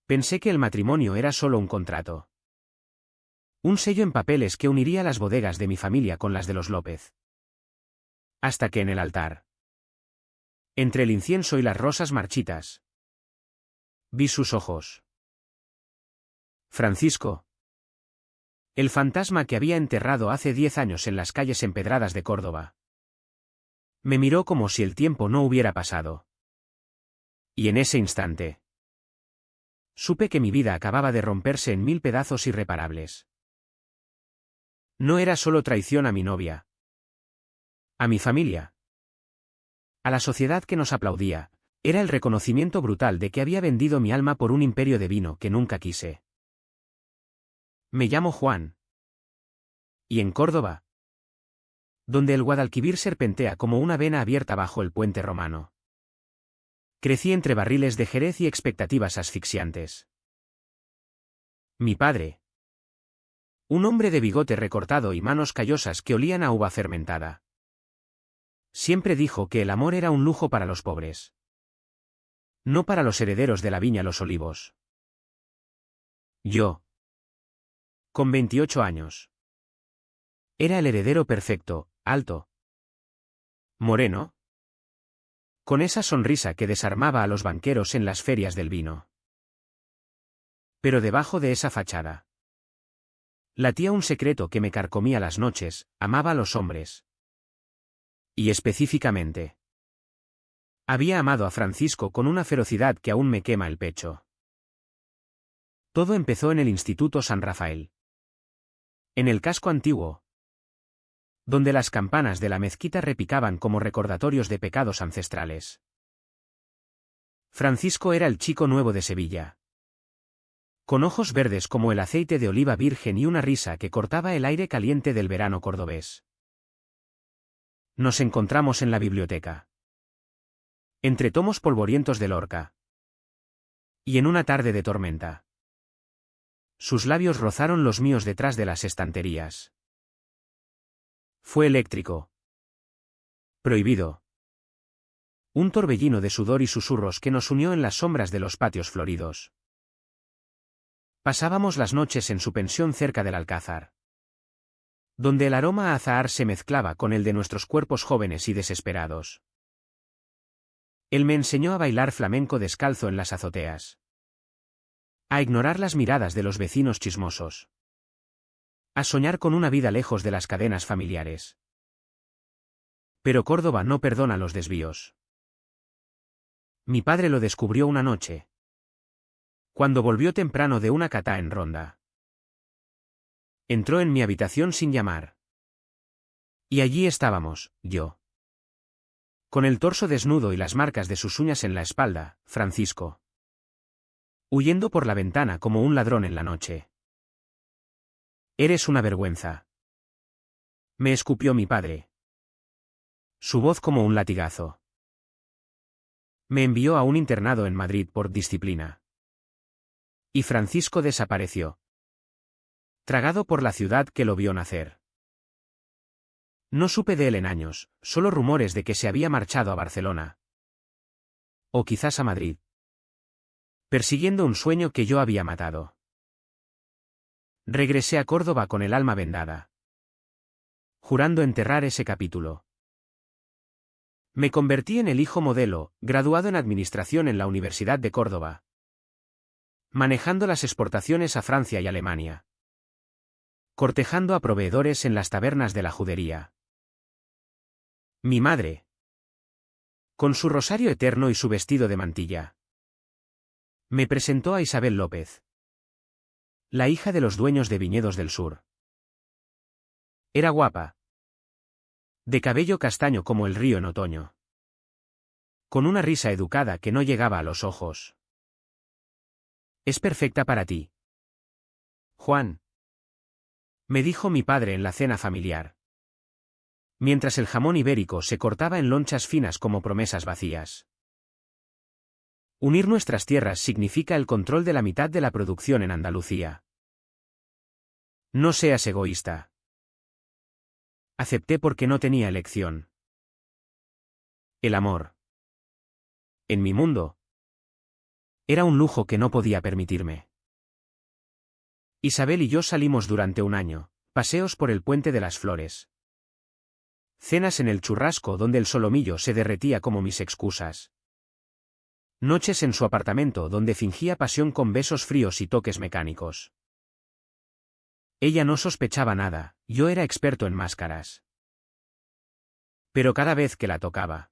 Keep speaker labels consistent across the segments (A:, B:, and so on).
A: Pensé que el matrimonio era solo un contrato. Un sello en papeles que uniría las bodegas de mi familia con las de los López. Hasta que en el altar, entre el incienso y las rosas marchitas, vi sus ojos. Francisco. El fantasma que había enterrado hace 10 años en las calles empedradas de Córdoba. Me miró como si el tiempo no hubiera pasado. Y en ese instante, supe que mi vida acababa de romperse en 1000 pedazos irreparables. No era solo traición a mi novia, a mi familia, a la sociedad que nos aplaudía, era el reconocimiento brutal de que había vendido mi alma por un imperio de vino que nunca quise. Me llamo Juan. Y en Córdoba, donde el Guadalquivir serpentea como una vena abierta bajo el puente romano, crecí entre barriles de Jerez y expectativas asfixiantes. Mi padre, un hombre de bigote recortado y manos callosas que olían a uva fermentada, siempre dijo que el amor era un lujo para los pobres, no para los herederos de la viña Los Olivos. Yo, con 28 años, era el heredero perfecto, alto, moreno, con esa sonrisa que desarmaba a los banqueros en las ferias del vino. Pero debajo de esa fachada latía un secreto que me carcomía las noches: amaba a los hombres. Y específicamente, había amado a Francisco con una ferocidad que aún me quema el pecho. Todo empezó en el Instituto San Rafael, en el casco antiguo, donde las campanas de la mezquita repicaban como recordatorios de pecados ancestrales. Francisco era el chico nuevo de Sevilla, con ojos verdes como el aceite de oliva virgen y una risa que cortaba el aire caliente del verano cordobés. Nos encontramos en la biblioteca, entre tomos polvorientos de Lorca, y en una tarde de tormenta, sus labios rozaron los míos detrás de las estanterías. Fue eléctrico, prohibido, un torbellino de sudor y susurros que nos unió en las sombras de los patios floridos. Pasábamos las noches en su pensión cerca del Alcázar, donde el aroma a azahar se mezclaba con el de nuestros cuerpos jóvenes y desesperados. Él me enseñó a bailar flamenco descalzo en las azoteas, a ignorar las miradas de los vecinos chismosos, a soñar con una vida lejos de las cadenas familiares. Pero Córdoba no perdona los desvíos. Mi padre lo descubrió una noche, cuando volvió temprano de una catá en Ronda. Entró en mi habitación sin llamar. Y allí estábamos, yo, con el torso desnudo y las marcas de sus uñas en la espalda, Francisco, huyendo por la ventana como un ladrón en la noche. Eres una vergüenza, me escupió mi padre, su voz como un latigazo. Me envió a un internado en Madrid por disciplina. Y Francisco desapareció, tragado por la ciudad que lo vio nacer. No supe de él en años, solo rumores de que se había marchado a Barcelona. O quizás a Madrid, persiguiendo un sueño que yo había matado. Regresé a Córdoba con el alma vendada, jurando enterrar ese capítulo. Me convertí en el hijo modelo, graduado en Administración en la Universidad de Córdoba, manejando las exportaciones a Francia y Alemania, cortejando a proveedores en las tabernas de la judería. Mi madre, con su rosario eterno y su vestido de mantilla, me presentó a Isabel López, la hija de los dueños de viñedos del sur. Era guapa, de cabello castaño como el río en otoño, con una risa educada que no llegaba a los ojos. Es perfecta para ti, Juan, me dijo mi padre en la cena familiar, mientras el jamón ibérico se cortaba en lonchas finas como promesas vacías. Unir nuestras tierras significa el control de la mitad de la producción en Andalucía. No seas egoísta. Acepté porque no tenía elección. El amor, en mi mundo, Era un lujo que no podía permitirme. Isabel y yo salimos durante un año, paseos por el Puente de las Flores. Cenas en el Churrasco donde el solomillo se derretía como mis excusas. Noches en su apartamento donde fingía pasión con besos fríos y toques mecánicos. Ella no sospechaba nada, yo era experto en máscaras. Pero cada vez que la tocaba,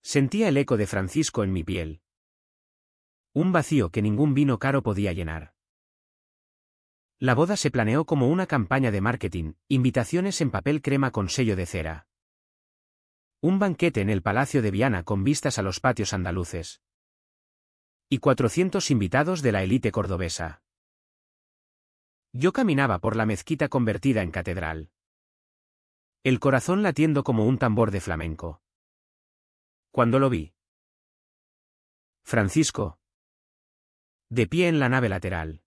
A: sentía el eco de Francisco en mi piel. Un vacío que ningún vino caro podía llenar. La boda se planeó como una campaña de marketing, invitaciones en papel crema con sello de cera. Un banquete en el Palacio de Viana con vistas a los patios andaluces. Y 400 invitados de la élite cordobesa. Yo caminaba por la mezquita convertida en catedral. El corazón latiendo como un tambor de flamenco. Cuando lo vi. Francisco. De pie en la nave lateral.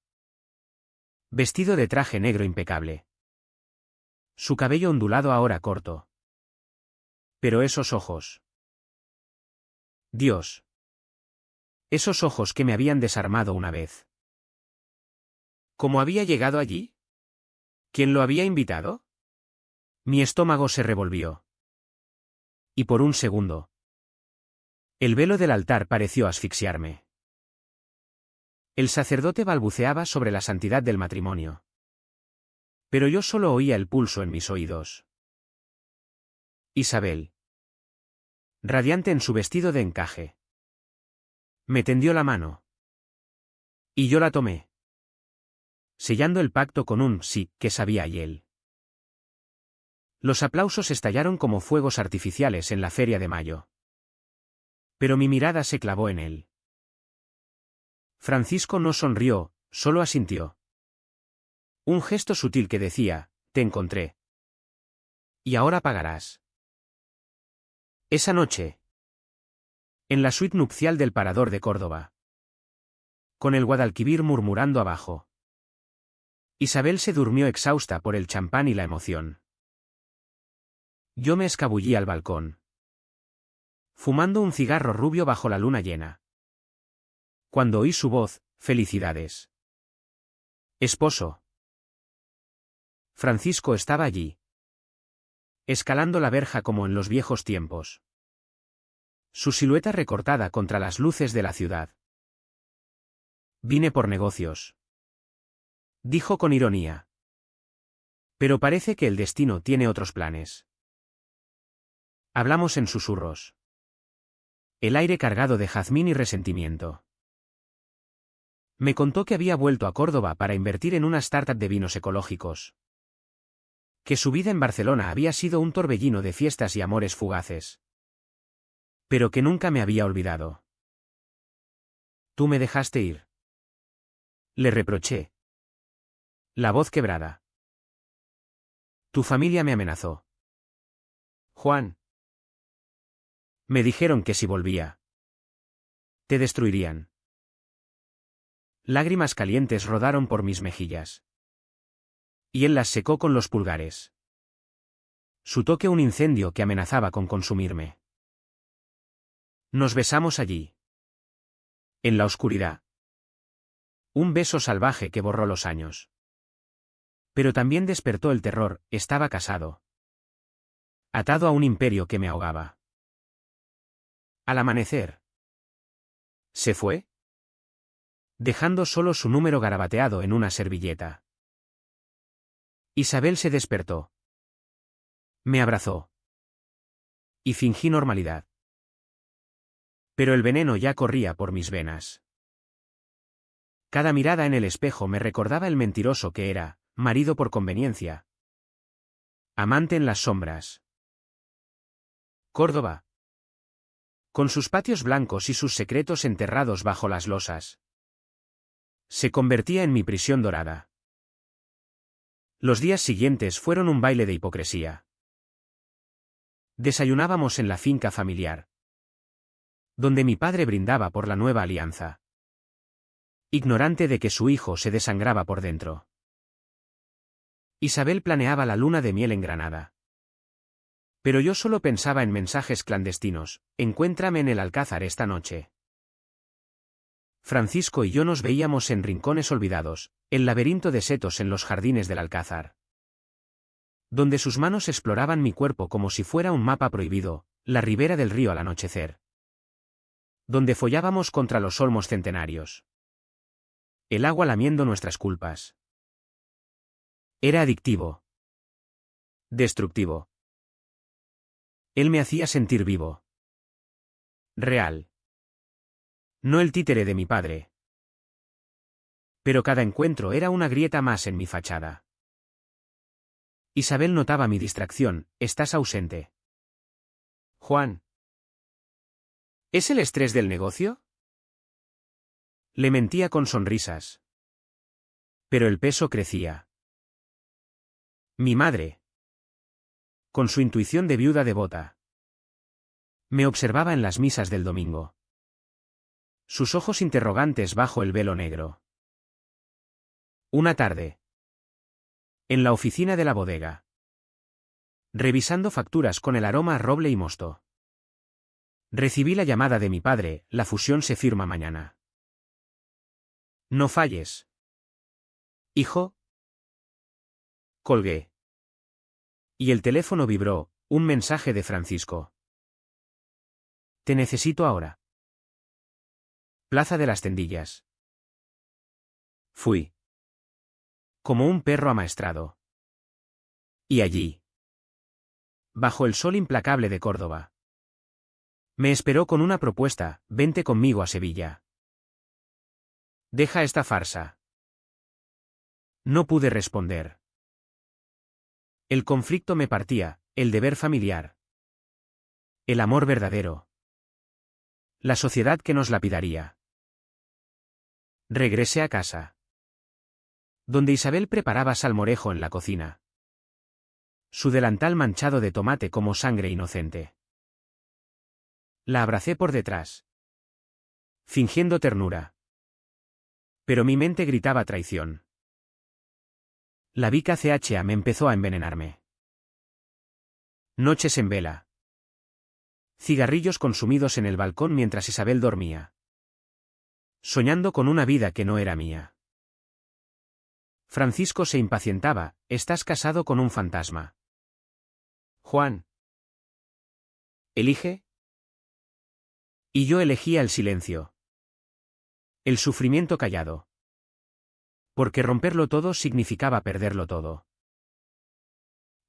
A: Vestido de traje negro impecable. Su cabello ondulado ahora corto. Pero esos ojos. Dios. Esos ojos que me habían desarmado una vez. ¿Cómo había llegado allí? ¿Quién lo había invitado? Mi estómago se revolvió. Y por un segundo. El velo del altar pareció asfixiarme. El sacerdote balbuceaba sobre la santidad del matrimonio. Pero yo solo oía el pulso en mis oídos. Isabel. Radiante en su vestido de encaje. Me tendió la mano. Y yo la tomé. Sellando el pacto con un sí, que sabía y él. Los aplausos estallaron como fuegos artificiales en la Feria de Mayo. Pero mi mirada se clavó en él. Francisco no sonrió, solo asintió. Un gesto sutil que decía, te encontré. Y ahora pagarás. Esa noche. En la suite nupcial del Parador de Córdoba. Con el Guadalquivir murmurando abajo. Isabel se durmió exhausta por el champán y la emoción. Yo me escabullí al balcón. Fumando un cigarro rubio bajo la luna llena. Cuando oí su voz, felicidades. Esposo. Francisco estaba allí. Escalando la verja como en los viejos tiempos. Su silueta recortada contra las luces de la ciudad. Vine por negocios. Dijo con ironía. Pero parece que el destino tiene otros planes. Hablamos en susurros. El aire cargado de jazmín y resentimiento. Me contó que había vuelto a Córdoba para invertir en una startup de vinos ecológicos. Que su vida en Barcelona había sido un torbellino de fiestas y amores fugaces. Pero que nunca me había olvidado. Tú me dejaste ir. Le reproché. La voz quebrada. Tu familia me amenazó. Juan. Me dijeron que si volvía, te destruirían. Lágrimas calientes rodaron por mis mejillas. Y él las secó con los pulgares. Su toque un incendio que amenazaba con consumirme. Nos besamos allí. En la oscuridad. Un beso salvaje que borró los años. Pero también despertó el terror, estaba casado. Atado a un imperio que me ahogaba. Al amanecer. ¿Se fue? Dejando solo su número garabateado en una servilleta. Isabel se despertó. Me abrazó. Y fingí normalidad. Pero el veneno ya corría por mis venas. Cada mirada en el espejo me recordaba el mentiroso que era, marido por conveniencia. Amante en las sombras. Córdoba. Con sus patios blancos y sus secretos enterrados bajo las losas. Se convertía en mi prisión dorada. Los días siguientes fueron un baile de hipocresía. Desayunábamos en la finca familiar. Donde mi padre brindaba por la nueva alianza. Ignorante de que su hijo se desangraba por dentro. Isabel planeaba la luna de miel en Granada. Pero yo solo pensaba en mensajes clandestinos, encuéntrame en el Alcázar esta noche. Francisco y yo nos veíamos en rincones olvidados, el laberinto de setos en los jardines del Alcázar, donde sus manos exploraban mi cuerpo como si fuera un mapa prohibido, la ribera del río al anochecer, donde follábamos contra los olmos centenarios, el agua lamiendo nuestras culpas. Era adictivo. Destructivo. Él me hacía sentir vivo. Real. No el títere de mi padre. Pero cada encuentro era una grieta más en mi fachada. Isabel notaba mi distracción. Estás ausente. Juan. ¿Es el estrés del negocio? Le mentía con sonrisas. Pero el peso crecía. Mi madre, con su intuición de viuda devota, me observaba en las misas del domingo. Sus ojos interrogantes bajo el velo negro. Una tarde, en la oficina de la bodega, revisando facturas con el aroma a roble y mosto, recibí la llamada de mi padre: la fusión se firma mañana. No falles. Hijo. Colgué. Y el teléfono vibró, un mensaje de Francisco. Te necesito ahora. Plaza de las Tendillas. Fui. Como un perro amaestrado. Y allí, bajo el sol implacable de Córdoba, me esperó con una propuesta: vente conmigo a Sevilla. Deja esta farsa. No pude responder. El conflicto me partía, el deber familiar, el amor verdadero, la sociedad que nos lapidaría. Regresé a casa, donde Isabel preparaba salmorejo en la cocina, su delantal manchado de tomate como sangre inocente. La abracé por detrás, fingiendo ternura. Pero mi mente gritaba traición. La Vica CHA me empezó a envenenarme. Noches en vela. Cigarrillos consumidos en el balcón mientras Isabel dormía, soñando con una vida que no era mía. Francisco se impacientaba: estás casado con un fantasma. Juan. Elige. Y yo elegía el silencio. El sufrimiento callado. Porque romperlo todo significaba perderlo todo.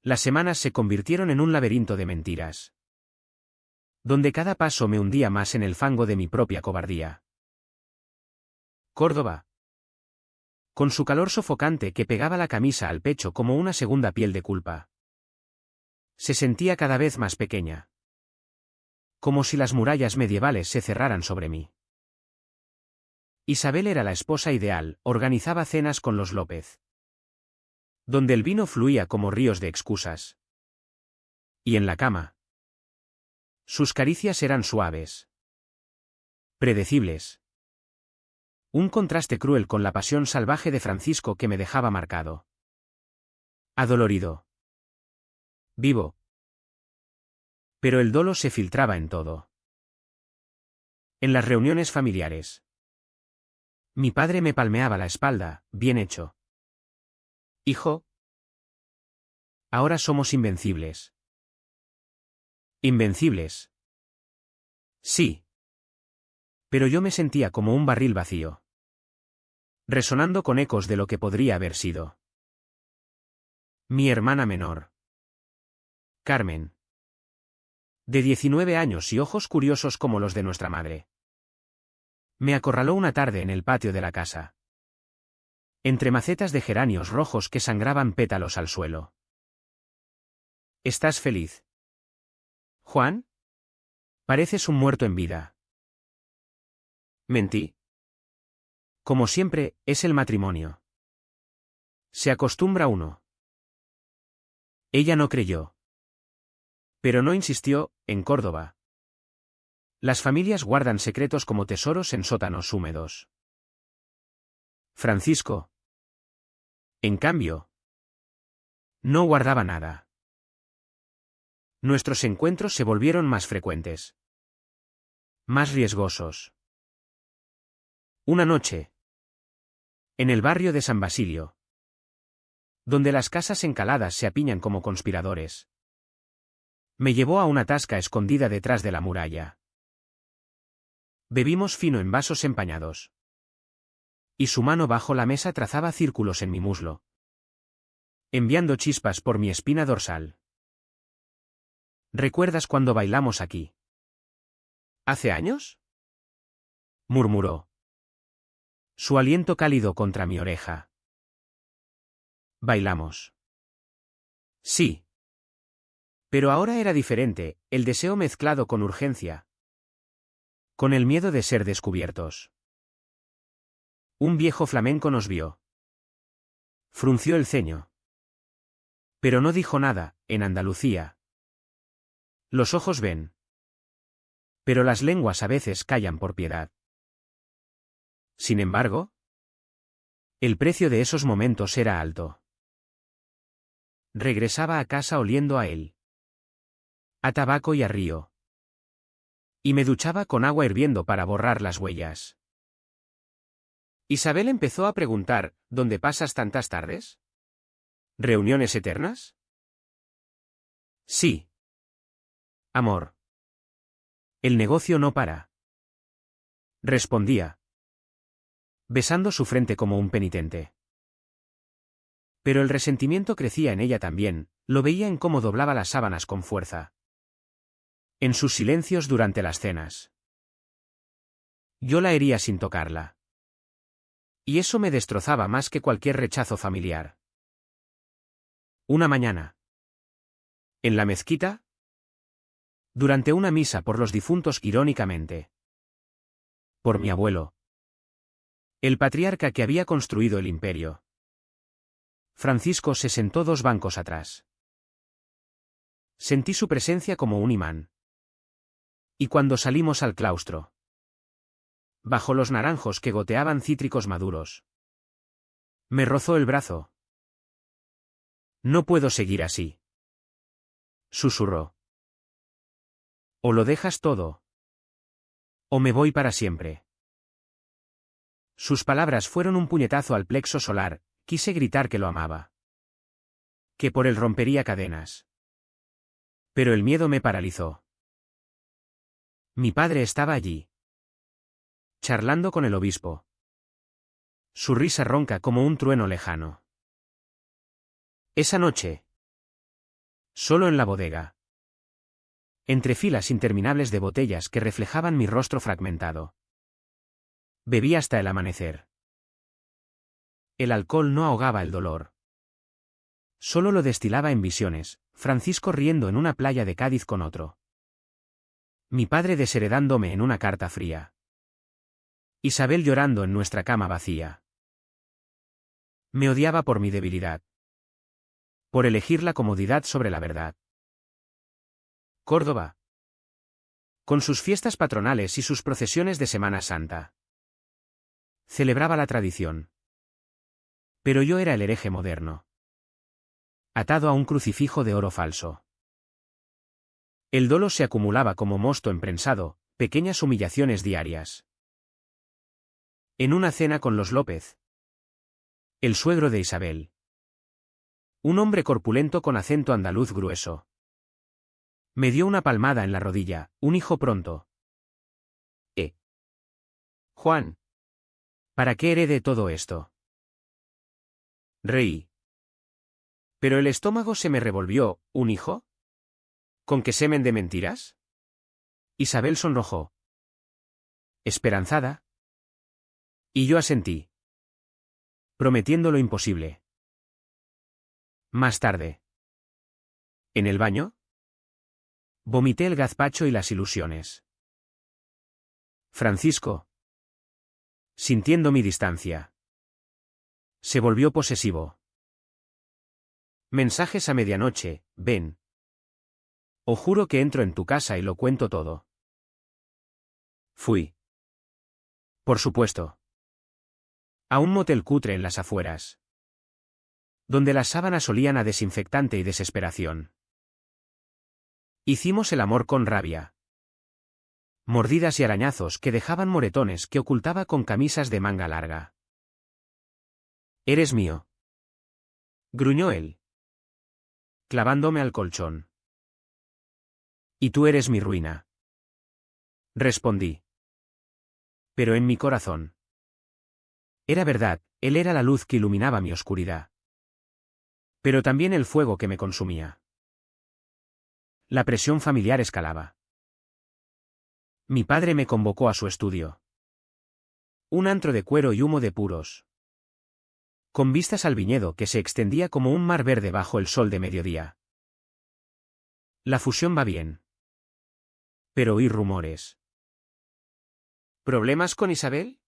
A: Las semanas se convirtieron en un laberinto de mentiras, donde cada paso me hundía más en el fango de mi propia cobardía. Córdoba, con su calor sofocante que pegaba la camisa al pecho como una segunda piel de culpa, se sentía cada vez más pequeña, como si las murallas medievales se cerraran sobre mí. Isabel era la esposa ideal, organizaba cenas con los López, donde el vino fluía como ríos de excusas. Y en la cama, sus caricias eran suaves, predecibles. Un contraste cruel con la pasión salvaje de Francisco que me dejaba marcado, adolorido, vivo. Pero el dolo se filtraba en todo. En las reuniones familiares, mi padre me palmeaba la espalda: bien hecho. Hijo. Ahora somos invencibles. Invencibles. Sí. Pero yo me sentía como un barril vacío, resonando con ecos de lo que podría haber sido. Mi hermana menor, Carmen, de 19 años y ojos curiosos como los de nuestra madre, me acorraló una tarde en el patio de la casa, entre macetas de geranios rojos que sangraban pétalos al suelo. ¿Estás feliz, Juan? Pareces un muerto en vida. Mentí. Como siempre, es el matrimonio. Se acostumbra uno. Ella no creyó. Pero no insistió: en Córdoba, las familias guardan secretos como tesoros en sótanos húmedos. Francisco, en cambio, no guardaba nada. Nuestros encuentros se volvieron más frecuentes, más riesgosos. Una noche. En el barrio de San Basilio. Donde las casas encaladas se apiñan como conspiradores. Me llevó a una tasca escondida detrás de la muralla. Bebimos fino en vasos empañados. Y su mano bajo la mesa trazaba círculos en mi muslo, enviando chispas por mi espina dorsal. ¿Recuerdas cuando bailamos aquí? ¿Hace años? Murmuró. Su aliento cálido contra mi oreja. Bailamos. Sí. Pero ahora era diferente, el deseo mezclado con urgencia. Con el miedo de ser descubiertos. Un viejo flamenco nos vio. Frunció el ceño. Pero no dijo nada, en Andalucía. Los ojos ven. Pero las lenguas a veces callan por piedad. Sin embargo, el precio de esos momentos era alto. Regresaba a casa oliendo a él. A tabaco y a río. Y me duchaba con agua hirviendo para borrar las huellas. Isabel empezó a preguntar, ¿dónde pasas tantas tardes? ¿Reuniones eternas? Sí. Amor. El negocio no para. Respondía, besando su frente como un penitente. Pero el resentimiento crecía en ella también, lo veía en cómo doblaba las sábanas con fuerza. En sus silencios durante las cenas. Yo la hería sin tocarla. Y eso me destrozaba más que cualquier rechazo familiar. Una mañana. En la mezquita. Durante una misa por los difuntos, irónicamente. Por mi abuelo. El patriarca que había construido el imperio. Francisco se sentó 2 bancos atrás. Sentí su presencia como un imán. Y cuando salimos al claustro. Bajo los naranjos que goteaban cítricos maduros. Me rozó el brazo. No puedo seguir así. Susurró. O lo dejas todo. O me voy para siempre. Sus palabras fueron un puñetazo al plexo solar, quise gritar que lo amaba. Que por él rompería cadenas. Pero el miedo me paralizó. Mi padre estaba allí. Charlando con el obispo. Su risa ronca como un trueno lejano. Esa noche. Solo en la bodega. Entre filas interminables de botellas que reflejaban mi rostro fragmentado. Bebí hasta el amanecer. El alcohol no ahogaba el dolor. Solo lo destilaba en visiones, Francisco riendo en una playa de Cádiz con otro. Mi padre desheredándome en una carta fría. Isabel llorando en nuestra cama vacía. Me odiaba por mi debilidad. Por elegir la comodidad sobre la verdad. Córdoba. Con sus fiestas patronales y sus procesiones de Semana Santa. Celebraba la tradición. Pero yo era el hereje moderno. Atado a un crucifijo de oro falso. El dolo se acumulaba como mosto emprensado, pequeñas humillaciones diarias. En una cena con los López. El suegro de Isabel. Un hombre corpulento con acento andaluz grueso. Me dio una palmada en la rodilla, un hijo pronto. Juan. ¿Para qué herede todo esto? Reí. Pero el estómago se me revolvió, ¿un hijo? ¿Con qué semen de mentiras? Isabel sonrojó. Esperanzada. Y yo asentí. Prometiendo lo imposible. Más tarde. ¿En el baño? Vomité el gazpacho y las ilusiones. Francisco. Sintiendo mi distancia. Se volvió posesivo. Mensajes a medianoche, ven. O juro que entro en tu casa y lo cuento todo. Fui. Por supuesto. A un motel cutre en las afueras. Donde las sábanas olían a desinfectante y desesperación. Hicimos el amor con rabia. Mordidas y arañazos que dejaban moretones que ocultaba con camisas de manga larga. «Eres mío», gruñó él, clavándome al colchón. «Y tú eres mi ruina», respondí. Pero en mi corazón. Era verdad, él era la luz que iluminaba mi oscuridad. Pero también el fuego que me consumía. La presión familiar escalaba. Mi padre me convocó a su estudio. Un antro de cuero y humo de puros. Con vistas al viñedo que se extendía como un mar verde bajo el sol de mediodía. La fusión va bien. Pero oí rumores. ¿Problemas con Isabel?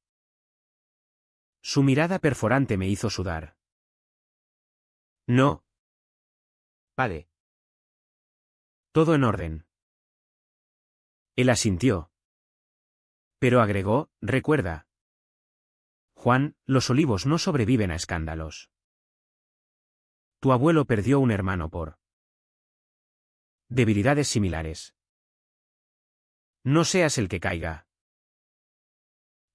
A: Su mirada perforante me hizo sudar. No. Padre. Todo en orden. Él asintió. Pero agregó, recuerda. Juan, los olivos no sobreviven a escándalos. Tu abuelo perdió un hermano por debilidades similares. No seas el que caiga.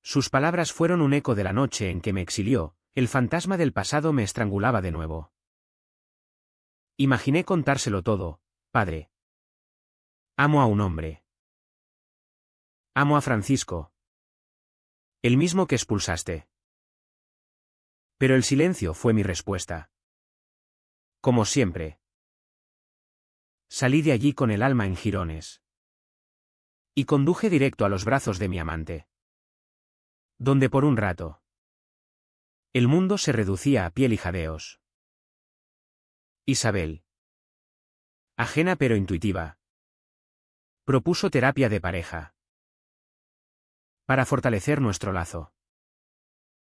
A: Sus palabras fueron un eco de la noche en que me exilió, el fantasma del pasado me estrangulaba de nuevo. Imaginé contárselo todo, padre. Amo a un hombre. Amo a Francisco. El mismo que expulsaste. Pero el silencio fue mi respuesta. Como siempre. Salí de allí con el alma en jirones. Y conduje directo a los brazos de mi amante. Donde por un rato. El mundo se reducía a piel y jadeos. Isabel. Ajena pero intuitiva. Propuso terapia de pareja. Para fortalecer nuestro lazo.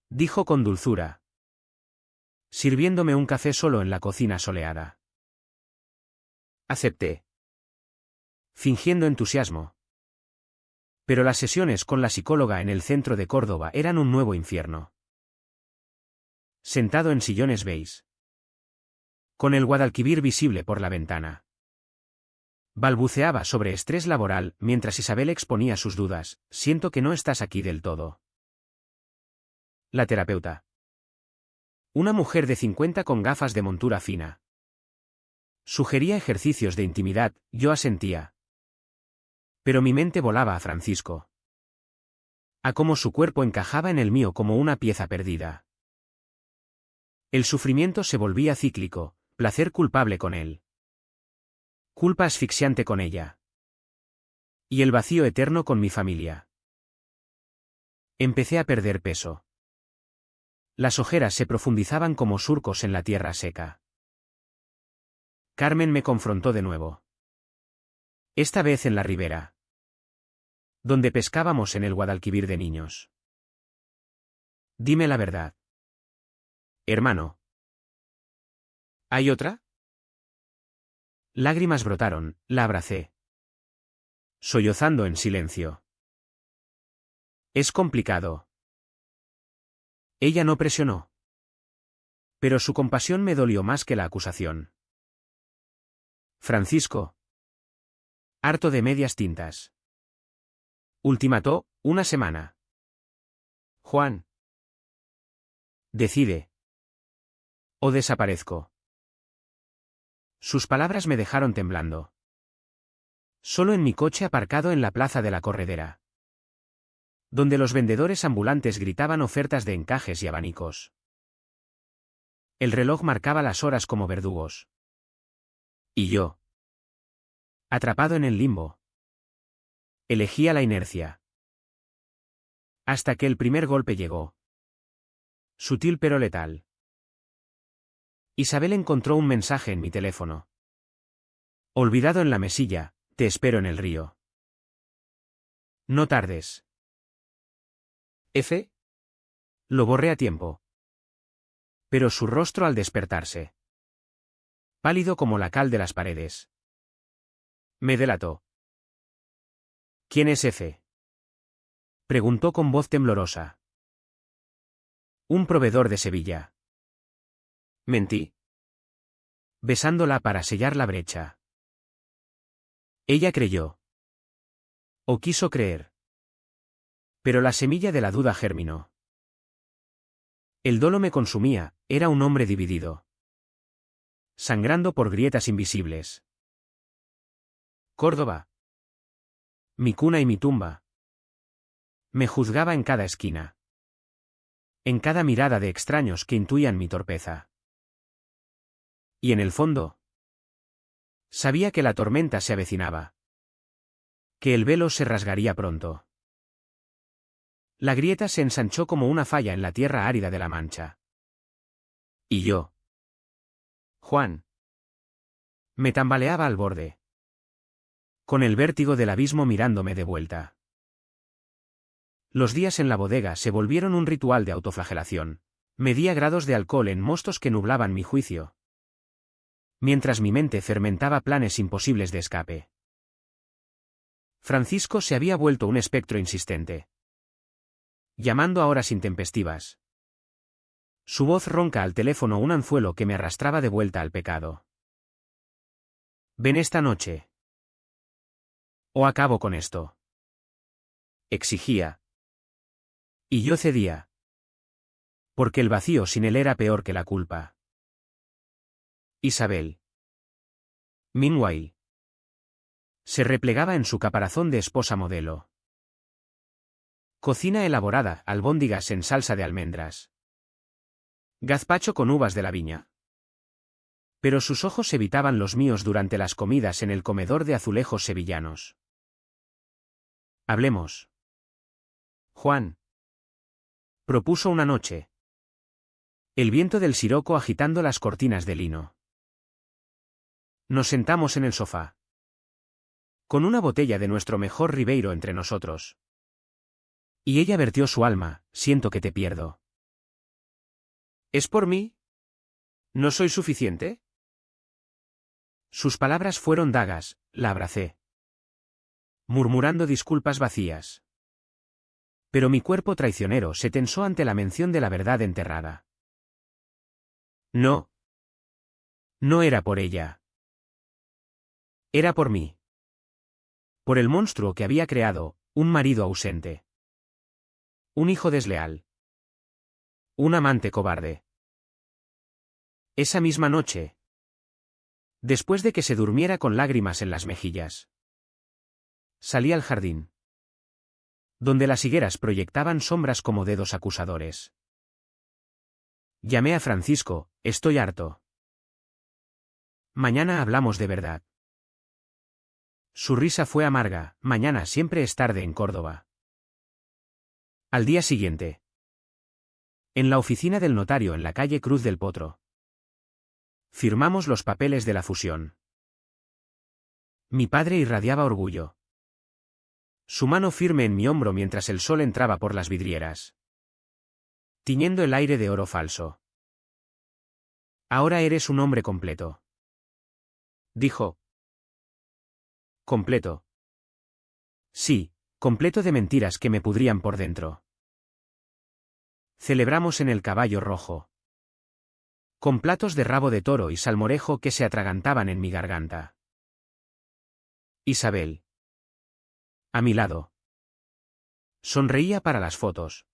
A: Dijo con dulzura. Sirviéndome un café solo en la cocina soleada. Acepté. Fingiendo entusiasmo. Pero las sesiones con la psicóloga en el centro de Córdoba eran un nuevo infierno. Sentado en sillones beige. Con el Guadalquivir visible por la ventana. Balbuceaba sobre estrés laboral mientras Isabel exponía sus dudas. Siento que no estás aquí del todo. La terapeuta. Una mujer de 50 con gafas de montura fina. Sugería ejercicios de intimidad, yo asentía. Pero mi mente volaba a Francisco. A cómo su cuerpo encajaba en el mío como una pieza perdida. El sufrimiento se volvía cíclico, placer culpable con él. Culpa asfixiante con ella. Y el vacío eterno con mi familia. Empecé a perder peso. Las ojeras se profundizaban como surcos en la tierra seca. Carmen me confrontó de nuevo. Esta vez en la ribera. Donde pescábamos en el Guadalquivir de niños. Dime la verdad. Hermano. ¿Hay otra? Lágrimas brotaron, la abracé. Sollozando en silencio. Es complicado. Ella no presionó. Pero su compasión me dolió más que la acusación. Francisco. Harto de medias tintas. Ultimató, una semana. Juan. Decide. O desaparezco. Sus palabras me dejaron temblando. Solo en mi coche aparcado en la plaza de la Corredera. Donde los vendedores ambulantes gritaban ofertas de encajes y abanicos. El reloj marcaba las horas como verdugos. Y yo. Atrapado en el limbo. Elegía la inercia. Hasta que el primer golpe llegó. Sutil pero letal. Isabel encontró un mensaje en mi teléfono. Olvidado en la mesilla, te espero en el río. No tardes. F. Lo borré a tiempo. Pero su rostro al despertarse. Pálido como la cal de las paredes. Me delató. ¿Quién es F? Preguntó con voz temblorosa. Un proveedor de Sevilla. Mentí. Besándola para sellar la brecha. Ella creyó. O quiso creer. Pero la semilla de la duda germinó. El dolo me consumía, era un hombre dividido. Sangrando por grietas invisibles. Córdoba. Mi cuna y mi tumba. Me juzgaba en cada esquina. En cada mirada de extraños que intuían mi torpeza. Y en el fondo, sabía que la tormenta se avecinaba. Que el velo se rasgaría pronto. La grieta se ensanchó como una falla en la tierra árida de la Mancha. Y yo, Juan, me tambaleaba al borde, con el vértigo del abismo mirándome de vuelta. Los días en la bodega se volvieron un ritual de autoflagelación. Medía grados de alcohol en mostos que nublaban mi juicio, mientras mi mente fermentaba planes imposibles de escape. Francisco se había vuelto un espectro insistente, llamando a horas intempestivas. Su voz ronca al teléfono, un anzuelo que me arrastraba de vuelta al pecado. Ven esta noche. O acabo con esto. Exigía. Y yo cedía. Porque el vacío sin él era peor que la culpa. Isabel. Meanwhile. Se replegaba en su caparazón de esposa modelo. Cocina elaborada, albóndigas en salsa de almendras. Gazpacho con uvas de la viña. Pero sus ojos evitaban los míos durante las comidas en el comedor de azulejos sevillanos. Hablemos. Juan. Propuso una noche. El viento del siroco agitando las cortinas de lino. Nos sentamos en el sofá. Con una botella de nuestro mejor Ribeiro entre nosotros. Y ella vertió su alma, siento que te pierdo. ¿Es por mí? ¿No soy suficiente? Sus palabras fueron dagas, la abracé. Murmurando disculpas vacías. Pero mi cuerpo traicionero se tensó ante la mención de la verdad enterrada. No. No era por ella. Era por mí. Por el monstruo que había creado, un marido ausente. Un hijo desleal. Un amante cobarde. Esa misma noche, después de que se durmiera con lágrimas en las mejillas, salí al jardín, donde las higueras proyectaban sombras como dedos acusadores. Llamé a Francisco, estoy harto. Mañana hablamos de verdad. Su risa fue amarga, mañana siempre es tarde en Córdoba. Al día siguiente, en la oficina del notario en la calle Cruz del Potro, firmamos los papeles de la fusión. Mi padre irradiaba orgullo. Su mano firme en mi hombro mientras el sol entraba por las vidrieras, tiñendo el aire de oro falso. Ahora eres un hombre completo, dijo. Completo. Sí, completo de mentiras que me pudrían por dentro. Celebramos en el Caballo Rojo, con platos de rabo de toro y salmorejo que se atragantaban en mi garganta. Isabel, a mi lado, sonreía para las fotos,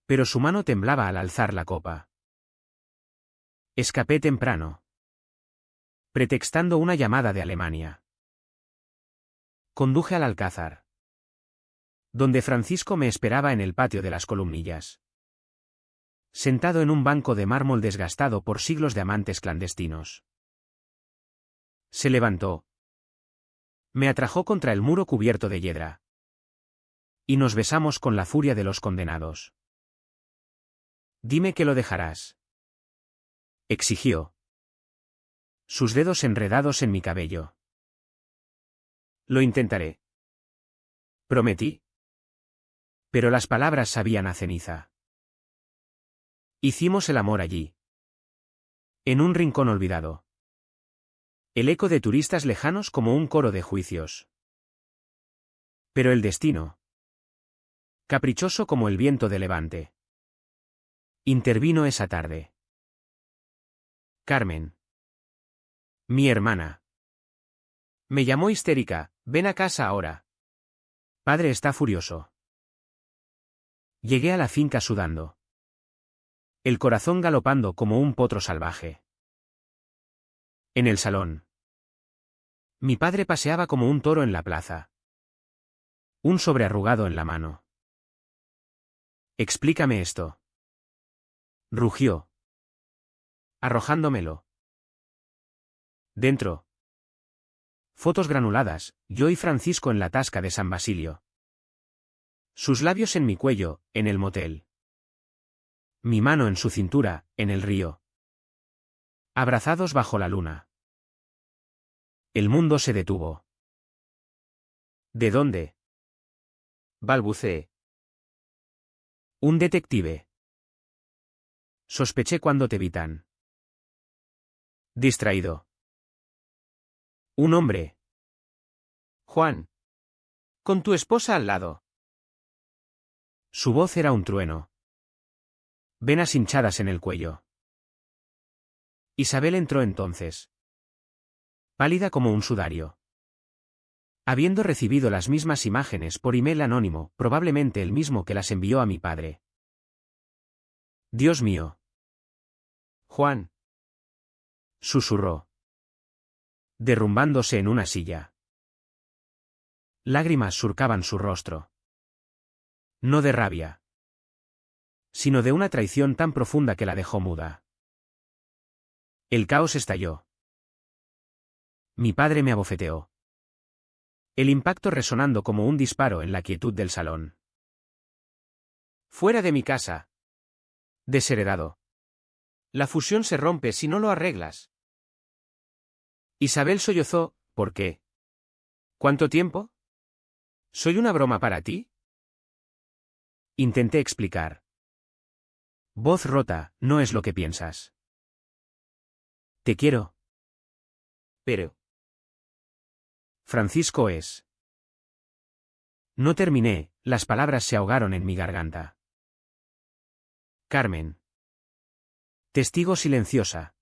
A: pero su mano temblaba al alzar la copa. Escapé temprano, pretextando una llamada de Alemania. Conduje al Alcázar, donde Francisco me esperaba en el patio de las columnillas, sentado en un banco de mármol desgastado por siglos de amantes clandestinos. Se levantó. Me atrajo contra el muro cubierto de hiedra. Y nos besamos con la furia de los condenados. Dime que lo dejarás. Exigió. Sus dedos enredados en mi cabello. Lo intentaré. Prometí. Pero las palabras sabían a ceniza. Hicimos el amor allí, en un rincón olvidado. El eco de turistas lejanos como un coro de juicios. Pero el destino, caprichoso como el viento de levante, intervino esa tarde. Carmen, mi hermana, me llamó histérica, ven a casa ahora. Padre está furioso. Llegué a la finca sudando. El corazón galopando como un potro salvaje. En el salón. Mi padre paseaba como un toro en la plaza. Un sobre arrugado en la mano. Explícame esto. Rugió. Arrojándomelo. Dentro. Fotos granuladas, yo y Francisco en la tasca de San Basilio. Sus labios en mi cuello, en el motel. Mi mano en su cintura, en el río. Abrazados bajo la luna. El mundo se detuvo. ¿De dónde? Balbuceé. Un detective. Sospeché cuando te vi tan distraído. Un hombre. Juan. Con tu esposa al lado. Su voz era un trueno. Venas hinchadas en el cuello. Isabel entró entonces. Pálida como un sudario. Habiendo recibido las mismas imágenes por email anónimo, probablemente el mismo que las envió a mi padre. Dios mío. Juan. Susurró. Derrumbándose en una silla. Lágrimas surcaban su rostro. No de rabia, sino de una traición tan profunda que la dejó muda. El caos estalló. Mi padre me abofeteó. El impacto resonando como un disparo en la quietud del salón. Fuera de mi casa. Desheredado. La fusión se rompe si no lo arreglas. Isabel sollozó. ¿Por qué? ¿Cuánto tiempo? ¿Soy una broma para ti? Intenté explicar. Voz rota, no es lo que piensas. Te quiero. Pero. Francisco es. No terminé, las palabras se ahogaron en mi garganta. Carmen. Testigo silenciosa.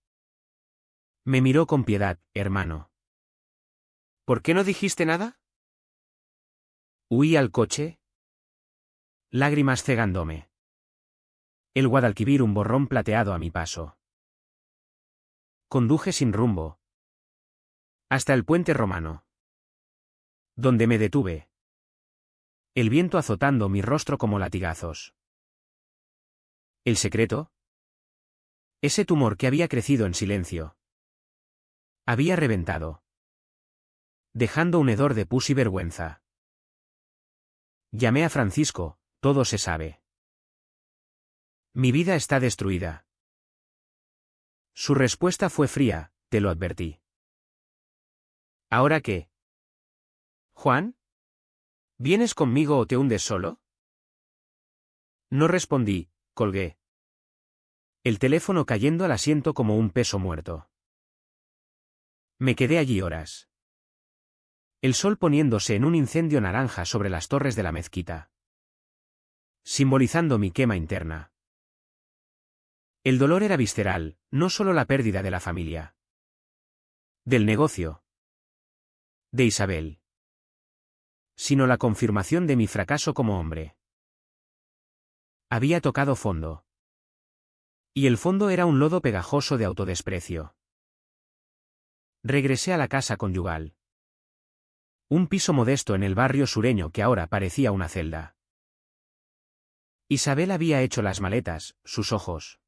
A: Me miró con piedad, hermano. ¿Por qué no dijiste nada? Huí al coche. Lágrimas cegándome. El Guadalquivir un borrón plateado a mi paso. Conduje sin rumbo. Hasta el puente romano. Donde me detuve. El viento azotando mi rostro como latigazos. ¿El secreto? Ese tumor que había crecido en silencio. Había reventado. Dejando un hedor de pus y vergüenza. Llamé a Francisco, todo se sabe. Mi vida está destruida. Su respuesta fue fría, te lo advertí. ¿Ahora qué? ¿Juan? ¿Vienes conmigo o te hundes solo? No respondí, colgué. El teléfono cayendo al asiento como un peso muerto. Me quedé allí horas. El sol poniéndose en un incendio naranja sobre las torres de la mezquita. Simbolizando mi quema interna. El dolor era visceral, no solo la pérdida de la familia. Del negocio. De Isabel. Sino la confirmación de mi fracaso como hombre. Había tocado fondo. Y el fondo era un lodo pegajoso de autodesprecio. Regresé a la casa conyugal. Un piso modesto en el barrio sureño que ahora parecía una celda. Isabel había hecho las maletas, sus ojos.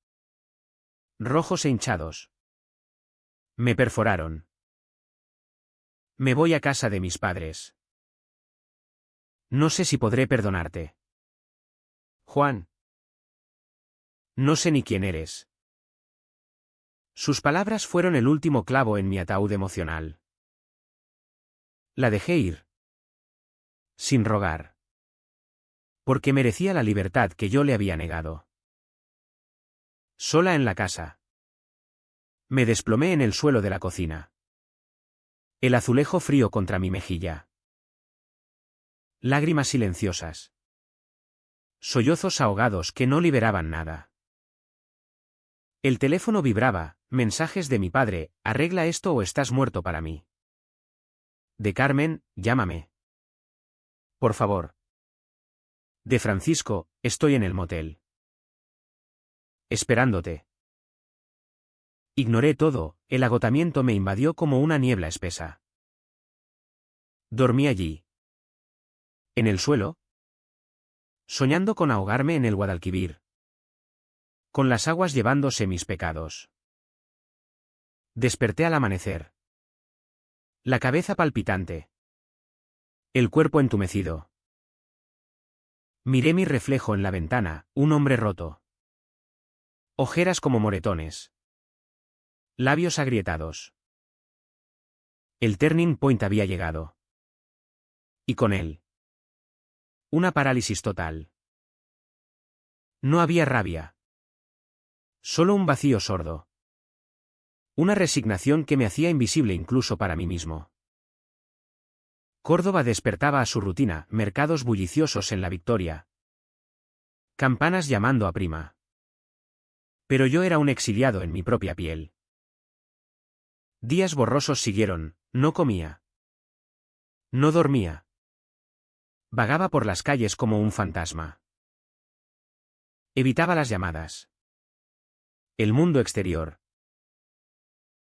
A: Rojos e hinchados. Me perforaron. Me voy a casa de mis padres. No sé si podré perdonarte. Juan. No sé ni quién eres. Sus palabras fueron el último clavo en mi ataúd emocional. La dejé ir. Sin rogar. Porque merecía la libertad que yo le había negado. Sola en la casa. Me desplomé en el suelo de la cocina. El azulejo frío contra mi mejilla. Lágrimas silenciosas. Sollozos ahogados que no liberaban nada. El teléfono vibraba, mensajes de mi padre, arregla esto o estás muerto para mí. De Carmen, llámame. Por favor. De Francisco, estoy en el motel. Esperándote. Ignoré todo, el agotamiento me invadió como una niebla espesa. Dormí allí. En el suelo. Soñando con ahogarme en el Guadalquivir. Con las aguas llevándose mis pecados. Desperté al amanecer. La cabeza palpitante. El cuerpo entumecido. Miré mi reflejo en la ventana, un hombre roto. Ojeras como moretones. Labios agrietados. El turning point había llegado. Y con él. Una parálisis total. No había rabia. Solo un vacío sordo. Una resignación que me hacía invisible incluso para mí mismo. Córdoba despertaba a su rutina, mercados bulliciosos en la Victoria. Campanas llamando a prima. Pero yo era un exiliado en mi propia piel. Días borrosos siguieron, no comía. No dormía. Vagaba por las calles como un fantasma. Evitaba las llamadas. El mundo exterior.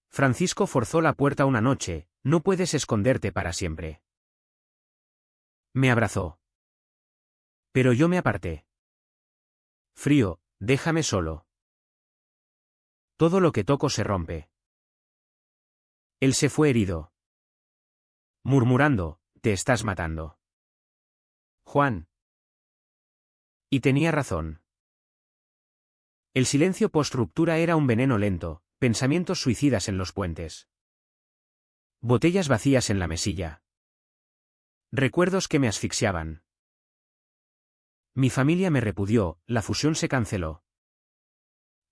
A: Francisco forzó la puerta una noche, no puedes esconderte para siempre. Me abrazó. Pero yo me aparté. Frío, déjame solo. Todo lo que toco se rompe. Él se fue herido. Murmurando, te estás matando. Juan. Y tenía razón. El silencio post-ruptura era un veneno lento, pensamientos suicidas en los puentes. Botellas vacías en la mesilla. Recuerdos que me asfixiaban. Mi familia me repudió, la fusión se canceló.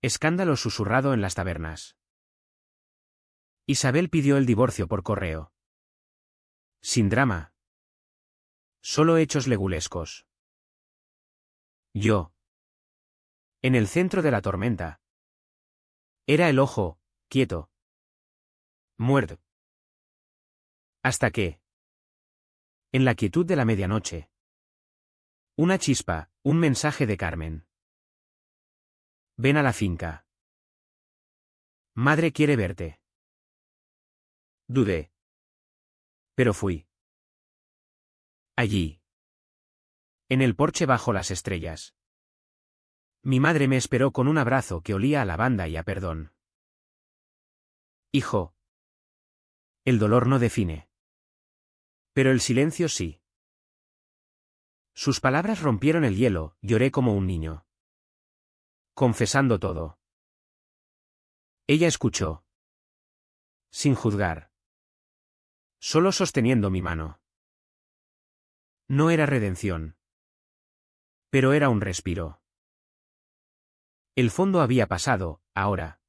A: Escándalo susurrado en las tabernas. Isabel pidió el divorcio por correo. Sin drama. Solo hechos legulescos. Yo. En el centro de la tormenta. Era el ojo, quieto. Muerto. Hasta que. En la quietud de la medianoche. Una chispa, un mensaje de Carmen. Ven a la finca. Madre quiere verte. Dudé. Pero fui. Allí. En el porche bajo las estrellas. Mi madre me esperó con un abrazo que olía a lavanda y a perdón. Hijo. El dolor no define. Pero el silencio sí. Sus palabras rompieron el hielo, lloré como un niño. Confesando todo. Ella escuchó. Sin juzgar. Solo sosteniendo mi mano. No era redención. Pero era un respiro. El fondo había pasado, ahora.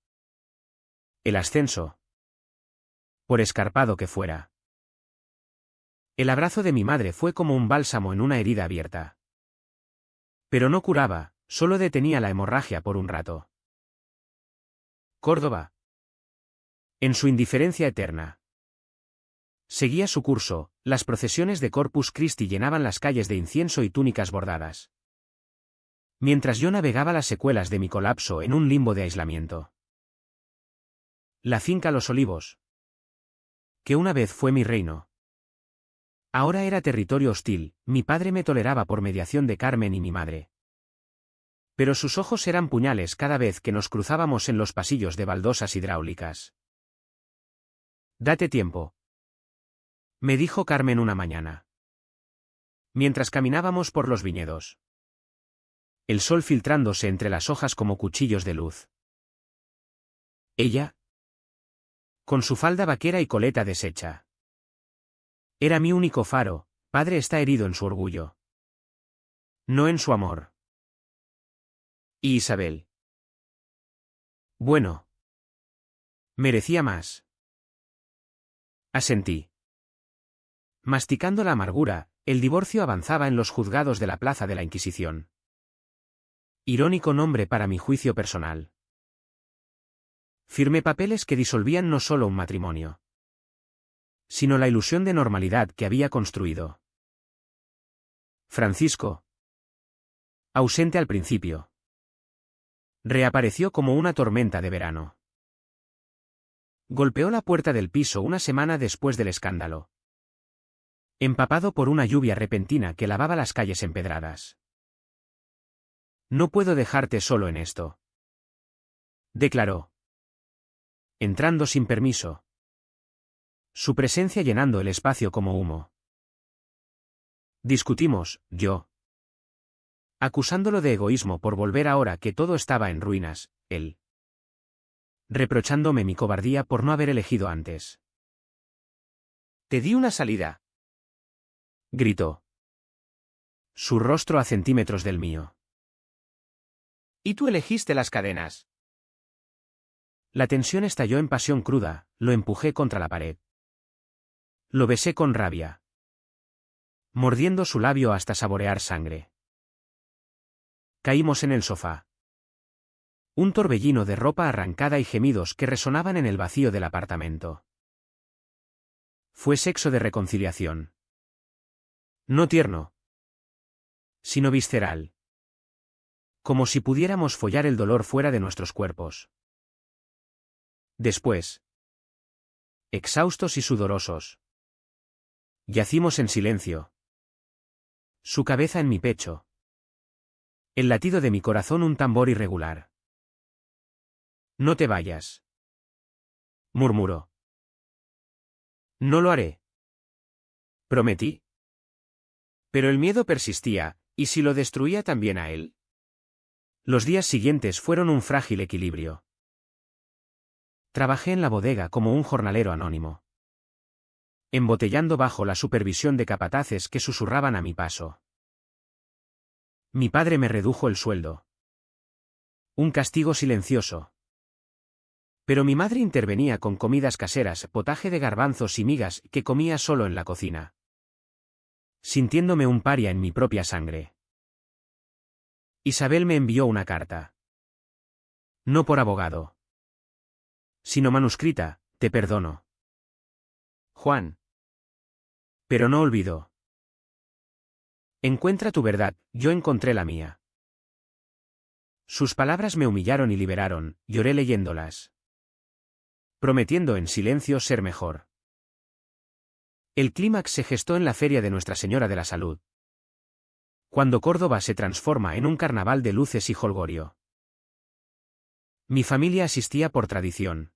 A: El ascenso. Por escarpado que fuera. El abrazo de mi madre fue como un bálsamo en una herida abierta. Pero no curaba, solo detenía la hemorragia por un rato. Córdoba. En su indiferencia eterna. Seguía su curso, las procesiones de Corpus Christi llenaban las calles de incienso y túnicas bordadas. Mientras yo navegaba las secuelas de mi colapso en un limbo de aislamiento. La finca Los Olivos. Que una vez fue mi reino. Ahora era territorio hostil, mi padre me toleraba por mediación de Carmen y mi madre. Pero sus ojos eran puñales cada vez que nos cruzábamos en los pasillos de baldosas hidráulicas. Date tiempo. Me dijo Carmen una mañana. Mientras caminábamos por los viñedos. El sol filtrándose entre las hojas como cuchillos de luz. Ella. Con su falda vaquera y coleta deshecha. Era mi único faro, padre está herido en su orgullo. No en su amor. ¿Y Isabel? Bueno. Merecía más. Asentí. Masticando la amargura, el divorcio avanzaba en los juzgados de la plaza de la Inquisición. Irónico nombre para mi juicio personal. Firmé papeles que disolvían no solo un matrimonio, sino la ilusión de normalidad que había construido. Francisco. Ausente al principio. Reapareció como una tormenta de verano. Golpeó la puerta del piso una semana después del escándalo. Empapado por una lluvia repentina que lavaba las calles empedradas. No puedo dejarte solo en esto, declaró, entrando sin permiso. Su presencia llenando el espacio como humo. Discutimos, yo. Acusándolo de egoísmo por volver ahora que todo estaba en ruinas, él. Reprochándome mi cobardía por no haber elegido antes. Te di una salida, gritó. Su rostro a centímetros del mío. Y tú elegiste las cadenas. La tensión estalló en pasión cruda, lo empujé contra la pared. Lo besé con rabia, mordiendo su labio hasta saborear sangre. Caímos en el sofá. Un torbellino de ropa arrancada y gemidos que resonaban en el vacío del apartamento. Fue sexo de reconciliación. No tierno, sino visceral. Como si pudiéramos follar el dolor fuera de nuestros cuerpos. Después, exhaustos y sudorosos, yacimos en silencio. Su cabeza en mi pecho. El latido de mi corazón un tambor irregular. No te vayas, murmuró. No lo haré. Prometí. Pero el miedo persistía, ¿y si lo destruía también a él? Los días siguientes fueron un frágil equilibrio. Trabajé en la bodega como un jornalero anónimo, embotellando bajo la supervisión de capataces que susurraban a mi paso. Mi padre me redujo el sueldo. Un castigo silencioso. Pero mi madre intervenía con comidas caseras, potaje de garbanzos y migas que comía solo en la cocina. Sintiéndome un paria en mi propia sangre. Isabel me envió una carta. No por abogado, sino manuscrita, te perdono. Juan. Pero no olvido. Encuentra tu verdad, yo encontré la mía. Sus palabras me humillaron y liberaron, lloré leyéndolas. Prometiendo en silencio ser mejor. El clímax se gestó en la feria de Nuestra Señora de la Salud. Cuando Córdoba se transforma en un carnaval de luces y jolgorio. Mi familia asistía por tradición.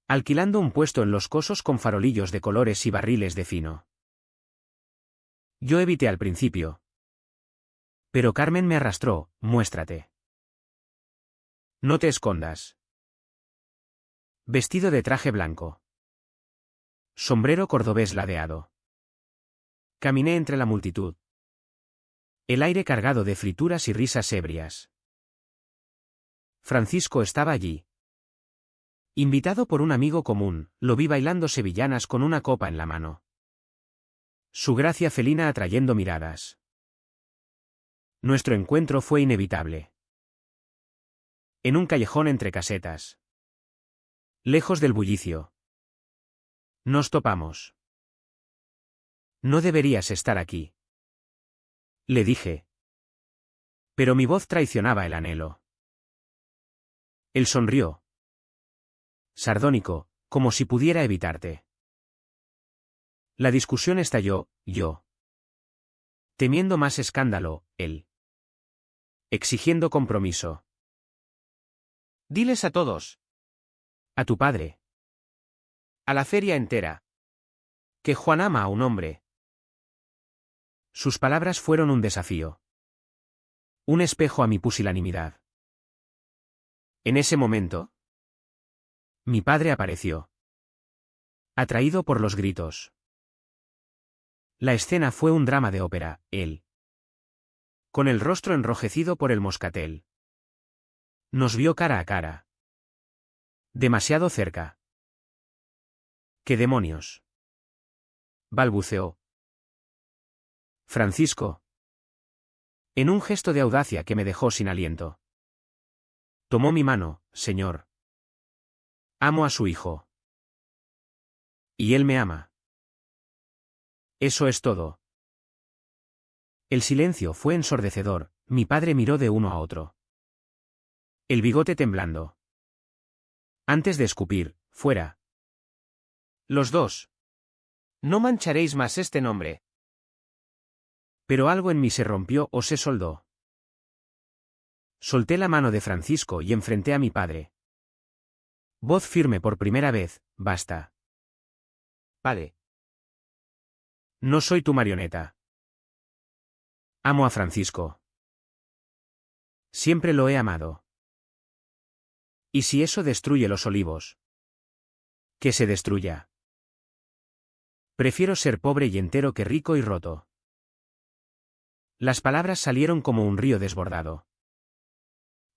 A: Alquilando un puesto en los cosos con farolillos de colores y barriles de fino. Yo evité al principio. Pero Carmen me arrastró, muéstrate. No te escondas. Vestido de traje blanco. Sombrero cordobés ladeado. Caminé entre la multitud. El aire cargado de frituras y risas ebrias. Francisco estaba allí. Invitado por un amigo común, lo vi bailando sevillanas con una copa en la mano. Su gracia felina atrayendo miradas. Nuestro encuentro fue inevitable. En un callejón entre casetas. Lejos del bullicio. Nos topamos. No deberías estar aquí. Le dije. Pero mi voz traicionaba el anhelo. Él sonrió. Sardónico, como si pudiera evitarte. La discusión estalló, yo. Temiendo más escándalo, él. Exigiendo compromiso. Diles a todos. A tu padre. A la feria entera. Que Juan ama a un hombre. Sus palabras fueron un desafío. Un espejo a mi pusilanimidad. En ese momento, mi padre apareció. Atraído por los gritos. La escena fue un drama de ópera, él. Con el rostro enrojecido por el moscatel. Nos vio cara a cara. Demasiado cerca. ¿Qué demonios? Balbuceó. Francisco. En un gesto de audacia que me dejó sin aliento. Tomó mi mano, señor. Amo a su hijo. Y él me ama. Eso es todo. El silencio fue ensordecedor, mi padre miró de uno a otro. El bigote temblando. Antes de escupir, fuera. Los dos. No mancharéis más este nombre. Pero algo en mí se rompió o se soldó. Solté la mano de Francisco y enfrenté a mi padre. Voz firme por primera vez, basta. Padre. No soy tu marioneta. Amo a Francisco. Siempre lo he amado. ¿Y si eso destruye los olivos? Que se destruya. Prefiero ser pobre y entero que rico y roto. Las palabras salieron como un río desbordado.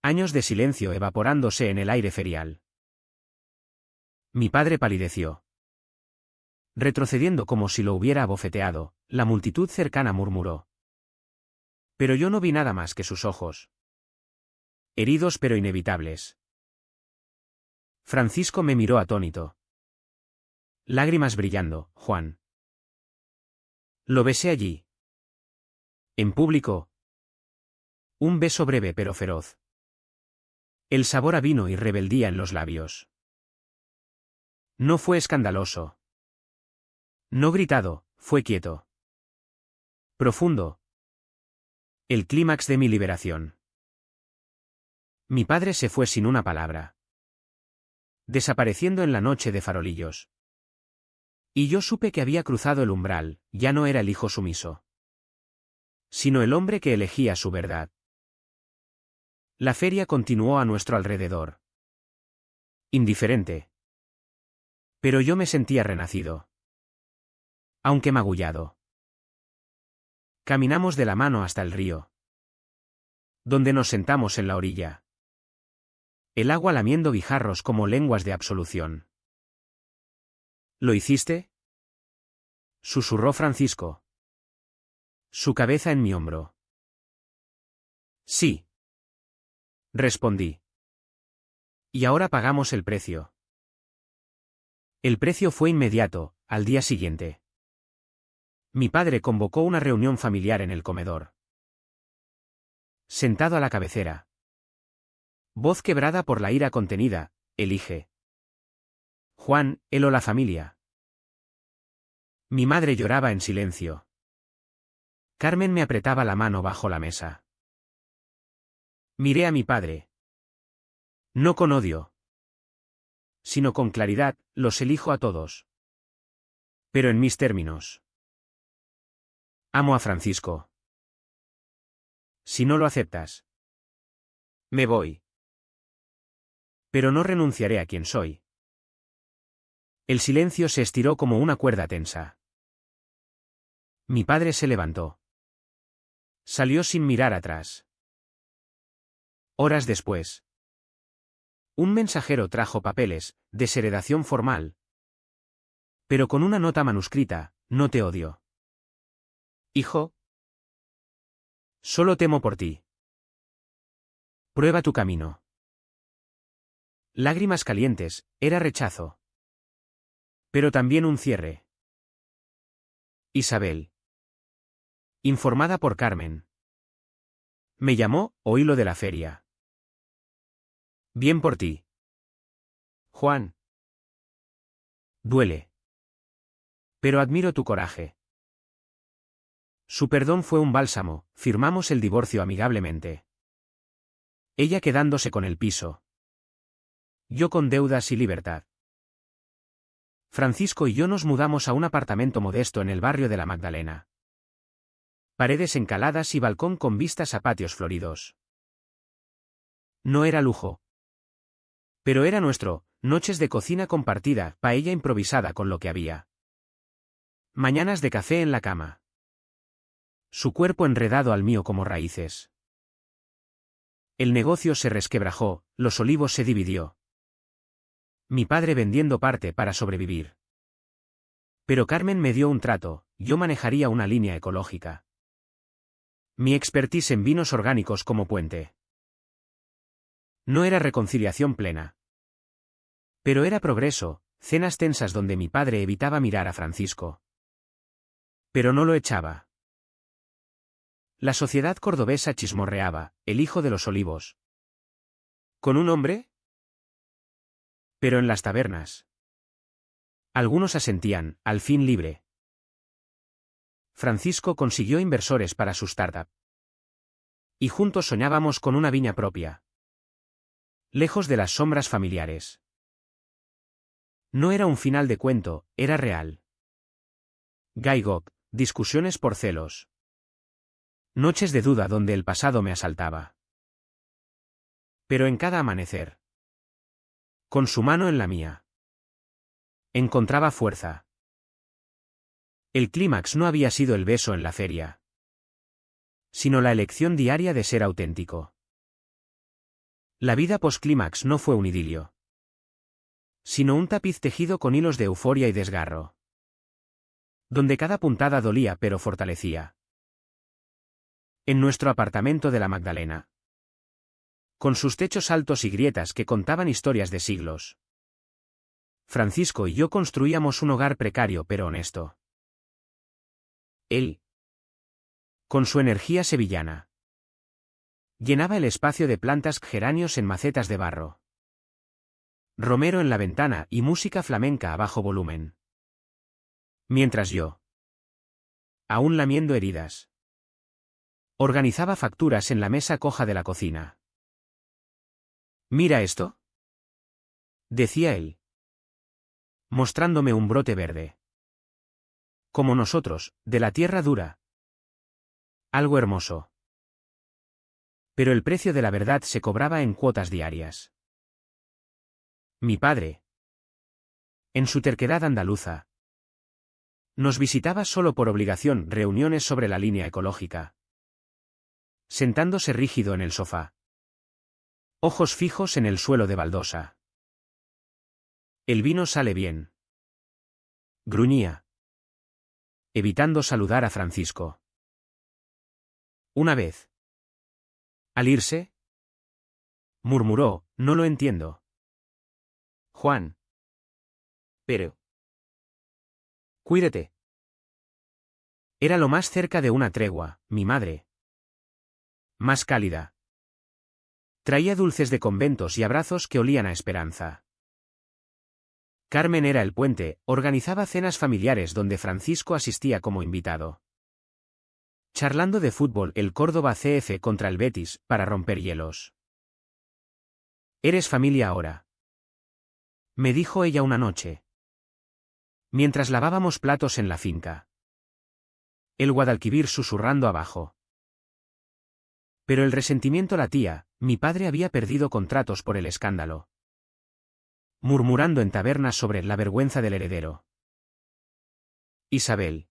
A: Años de silencio evaporándose en el aire ferial. Mi padre palideció. Retrocediendo como si lo hubiera abofeteado, la multitud cercana murmuró. Pero yo no vi nada más que sus ojos. Heridos pero inevitables. Francisco me miró atónito. Lágrimas brillando, Juan. Lo besé allí. En público. Un beso breve pero feroz. El sabor a vino y rebeldía en los labios. No fue escandaloso. No gritado, fue quieto. Profundo. El clímax de mi liberación. Mi padre se fue sin una palabra. Desapareciendo en la noche de farolillos. Y yo supe que había cruzado el umbral, ya no era el hijo sumiso. Sino el hombre que elegía su verdad. La feria continuó a nuestro alrededor. Indiferente. Pero yo me sentía renacido. Aunque magullado. Caminamos de la mano hasta el río. Donde nos sentamos en la orilla. El agua lamiendo guijarros como lenguas de absolución. ¿Lo hiciste? Susurró Francisco. Su cabeza en mi hombro. Sí. Respondí. Y ahora pagamos el precio. El precio fue inmediato, al día siguiente. Mi padre convocó una reunión familiar en el comedor. Sentado a la cabecera. Voz quebrada por la ira contenida, elige. Juan, él o la familia. Mi madre lloraba en silencio. Carmen me apretaba la mano bajo la mesa. Miré a mi padre. No con odio. Sino con claridad, los elijo a todos. Pero en mis términos. Amo a Francisco. Si no lo aceptas. Me voy. Pero no renunciaré a quien soy. El silencio se estiró como una cuerda tensa. Mi padre se levantó. Salió sin mirar atrás. Horas después. Un mensajero trajo papeles, desheredación formal. Pero con una nota manuscrita, no te odio. Hijo. Solo temo por ti. Prueba tu camino. Lágrimas calientes, era rechazo. Pero también un cierre. Isabel. Informada por Carmen. Me llamó, oí lo de la feria. Bien por ti. Juan. Duele. Pero admiro tu coraje. Su perdón fue un bálsamo, firmamos el divorcio amigablemente. Ella quedándose con el piso. Yo con deudas y libertad. Francisco y yo nos mudamos a un apartamento modesto en el barrio de la Magdalena. Paredes encaladas y balcón con vistas a patios floridos. No era lujo. Pero era nuestro, noches de cocina compartida, paella improvisada con lo que había. Mañanas de café en la cama. Su cuerpo enredado al mío como raíces. El negocio se resquebrajó, Los Olivos se dividió. Mi padre vendiendo parte para sobrevivir. Pero Carmen me dio un trato, yo manejaría una línea ecológica. Mi expertise en vinos orgánicos como puente. No era reconciliación plena. Pero era progreso, cenas tensas donde mi padre evitaba mirar a Francisco. Pero no lo echaba. La sociedad cordobesa chismorreaba, el hijo de los Olivos. ¿Con un hombre? Pero en las tabernas. Algunos asentían, al fin libre. Francisco consiguió inversores para su startup. Y juntos soñábamos con una viña propia. Lejos de las sombras familiares. No era un final de cuento, era real. Guy Gog, discusiones por celos. Noches de duda donde el pasado me asaltaba. Pero en cada amanecer, con su mano en la mía, encontraba fuerza. El clímax no había sido el beso en la feria, sino la elección diaria de ser auténtico. La vida post-clímax no fue un idilio, sino un tapiz tejido con hilos de euforia y desgarro, donde cada puntada dolía pero fortalecía. En nuestro apartamento de la Magdalena, con sus techos altos y grietas que contaban historias de siglos, Francisco y yo construíamos un hogar precario pero honesto. Él, con su energía sevillana, llenaba el espacio de plantas geranios en macetas de barro. Romero en la ventana y música flamenca a bajo volumen. Mientras yo, aún lamiendo heridas, organizaba facturas en la mesa coja de la cocina. «Mira esto», decía él, mostrándome un brote verde. Como nosotros, de la tierra dura. Algo hermoso. Pero el precio de la verdad se cobraba en cuotas diarias. Mi padre, en su terquedad andaluza, nos visitaba solo por obligación reuniones sobre la línea ecológica. Sentándose rígido en el sofá. Ojos fijos en el suelo de baldosa. El vino sale bien. Gruñía, evitando saludar a Francisco. Una vez, al irse, murmuró, no lo entiendo. Juan. Pero. Cuídate. Era lo más cerca de una tregua, mi madre. Más cálida. Traía dulces de conventos y abrazos que olían a esperanza. Carmen era el puente, organizaba cenas familiares donde Francisco asistía como invitado. Charlando de fútbol, el Córdoba CF contra el Betis, para romper hielos. «Eres familia ahora», me dijo ella una noche, mientras lavábamos platos en la finca. El Guadalquivir susurrando abajo. Pero el resentimiento latía, mi padre había perdido contratos por el escándalo. Murmurando en tabernas sobre la vergüenza del heredero. Isabel,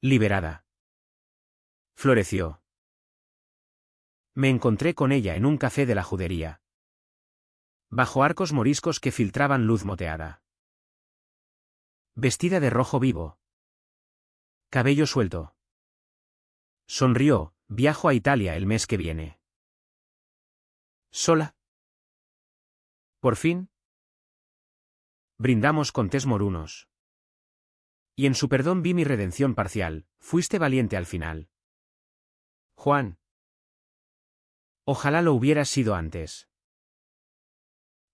A: liberada, floreció. Me encontré con ella en un café de la Judería, bajo arcos moriscos que filtraban luz moteada. Vestida de rojo vivo. Cabello suelto. Sonrió, viajo a Italia el mes que viene. ¿Sola? Por fin. Brindamos con tés morunos. Y en su perdón vi mi redención parcial, fuiste valiente al final. Juan. Ojalá lo hubieras sido antes.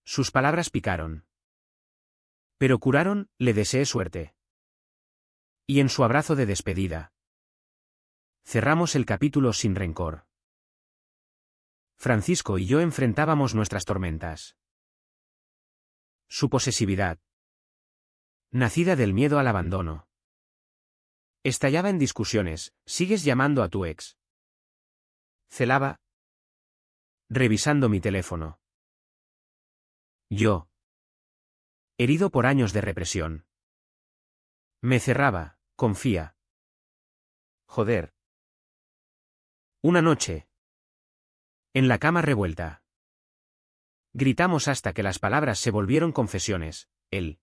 A: Sus palabras picaron. Pero curaron, le deseé suerte. Y en su abrazo de despedida, cerramos el capítulo sin rencor. Francisco y yo enfrentábamos nuestras tormentas. Su posesividad, nacida del miedo al abandono, estallaba en discusiones. ¿Sigues llamando a tu ex? Celaba, revisando mi teléfono. Yo, herido por años de represión, me cerraba, confía. Joder. Una noche, en la cama revuelta, gritamos hasta que las palabras se volvieron confesiones, él,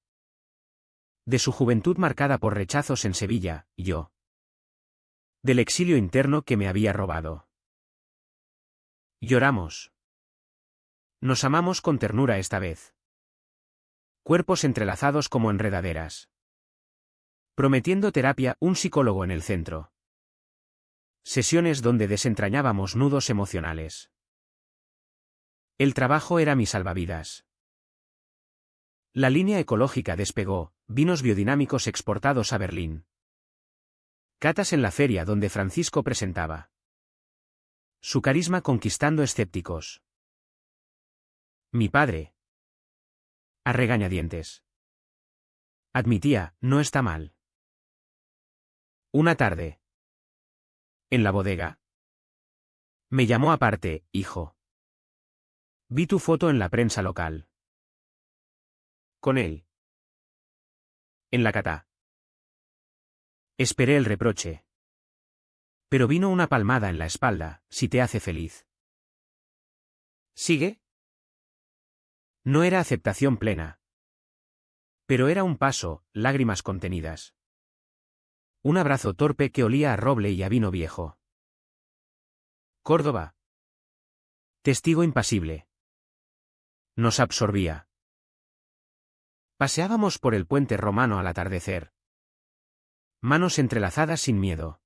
A: de su juventud marcada por rechazos en Sevilla, y yo, del exilio interno que me había robado. Lloramos. Nos amamos con ternura esta vez. Cuerpos entrelazados como enredaderas. Prometiendo terapia, un psicólogo en el centro. Sesiones donde desentrañábamos nudos emocionales. El trabajo era mi salvavidas. La línea ecológica despegó, vinos biodinámicos exportados a Berlín. Catas en la feria donde Francisco presentaba. Su carisma conquistando escépticos. Mi padre. A regañadientes. Admitía, no está mal. Una tarde. En la bodega. Me llamó aparte, hijo. Vi tu foto en la prensa local. Con él. En la cata. Esperé el reproche. Pero vino una palmada en la espalda, si te hace feliz. ¿Sigue? No era aceptación plena. Pero era un paso, lágrimas contenidas. Un abrazo torpe que olía a roble y a vino viejo. Córdoba. Testigo impasible. Nos absorbía. Paseábamos por el puente romano al atardecer. Manos entrelazadas sin miedo.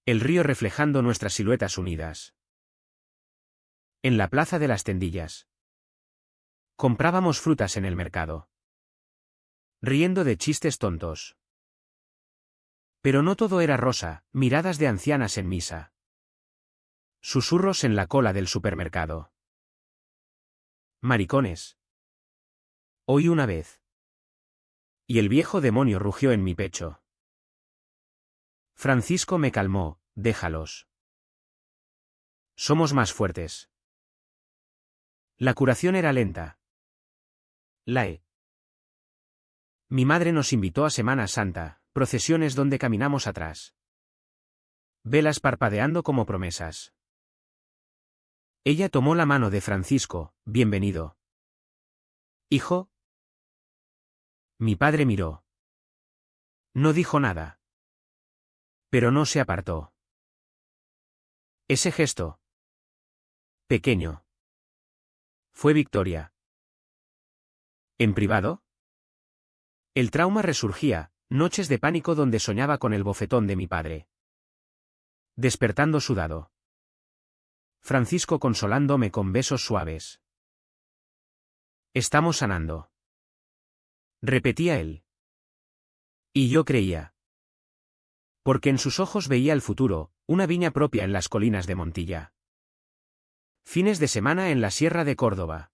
A: El río reflejando nuestras siluetas unidas. En la plaza de las tendillas. Comprábamos frutas en el mercado. Riendo de chistes tontos. Pero no todo era rosa, miradas de ancianas en misa. Susurros en la cola del supermercado. Maricones. Oí una vez. Y el viejo demonio rugió en mi pecho. Francisco me calmó, déjalos. Somos más fuertes. La curación era lenta. Mi madre nos invitó a Semana Santa, procesiones donde caminamos atrás. Velas parpadeando como promesas. Ella tomó la mano de Francisco, bienvenido. Hijo. Mi padre miró. No dijo nada. Pero no se apartó. Ese gesto. Pequeño. Fue victoria. ¿En privado? El trauma resurgía, noches de pánico donde soñaba con el bofetón de mi padre. Despertando sudado. Francisco consolándome con besos suaves. Estamos sanando. Repetía él. Y yo creía. Porque en sus ojos veía el futuro, una viña propia en las colinas de Montilla. Fines de semana en la Sierra de Córdoba.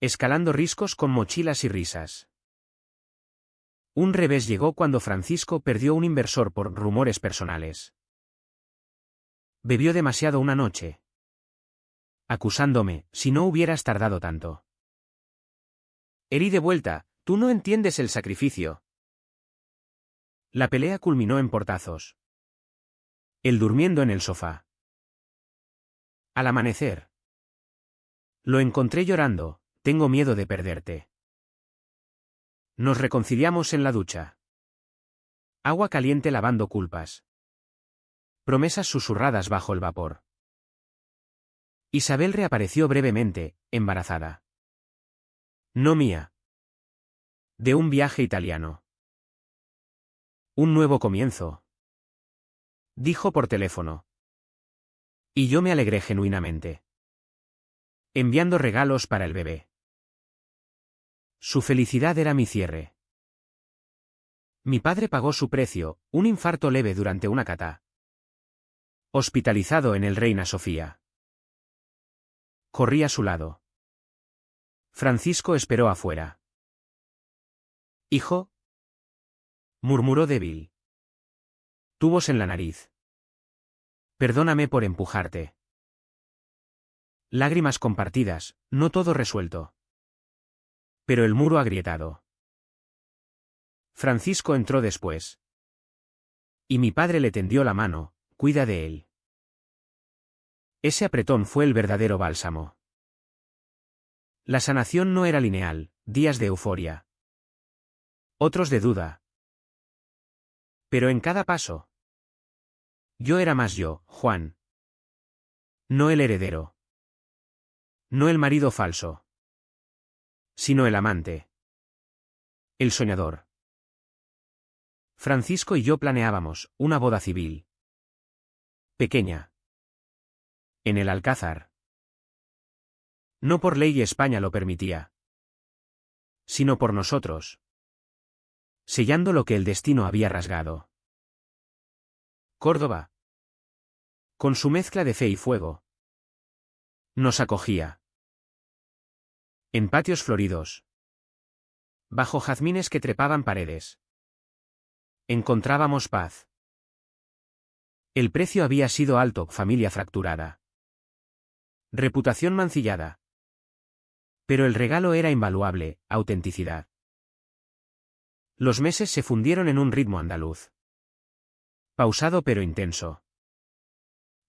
A: Escalando riscos con mochilas y risas. Un revés llegó cuando Francisco perdió un inversor por rumores personales. Bebió demasiado una noche. Acusándome, si no hubieras tardado tanto. Herí de vuelta, tú no entiendes el sacrificio. La pelea culminó en portazos. Él durmiendo en el sofá. Al amanecer. Lo encontré llorando, tengo miedo de perderte. Nos reconciliamos en la ducha. Agua caliente lavando culpas. Promesas susurradas bajo el vapor. Isabel reapareció brevemente, embarazada. No mía. De un viaje italiano. Un nuevo comienzo. Dijo por teléfono. Y yo me alegré genuinamente. Enviando regalos para el bebé. Su felicidad era mi cierre. Mi padre pagó su precio, un infarto leve durante una cata. Hospitalizado en el Reina Sofía. Corrí a su lado. Francisco esperó afuera. Hijo. Murmuró débil. Tubos en la nariz. Perdóname por empujarte. Lágrimas compartidas, no todo resuelto. Pero el muro agrietado. Francisco entró después. Y mi padre le tendió la mano, cuida de él. Ese apretón fue el verdadero bálsamo. La sanación no era lineal, días de euforia. Otros de duda. Pero en cada paso. Yo era más yo, Juan. No el heredero. No el marido falso. Sino el amante. El soñador. Francisco y yo planeábamos una boda civil. Pequeña. En el Alcázar. No por ley España lo permitía, sino por nosotros, sellando lo que el destino había rasgado. Córdoba, con su mezcla de fe y fuego, nos acogía. En patios floridos, bajo jazmines que trepaban paredes, encontrábamos paz. El precio había sido alto, familia fracturada, reputación mancillada. Pero el regalo era invaluable, autenticidad. Los meses se fundieron en un ritmo andaluz, pausado pero intenso,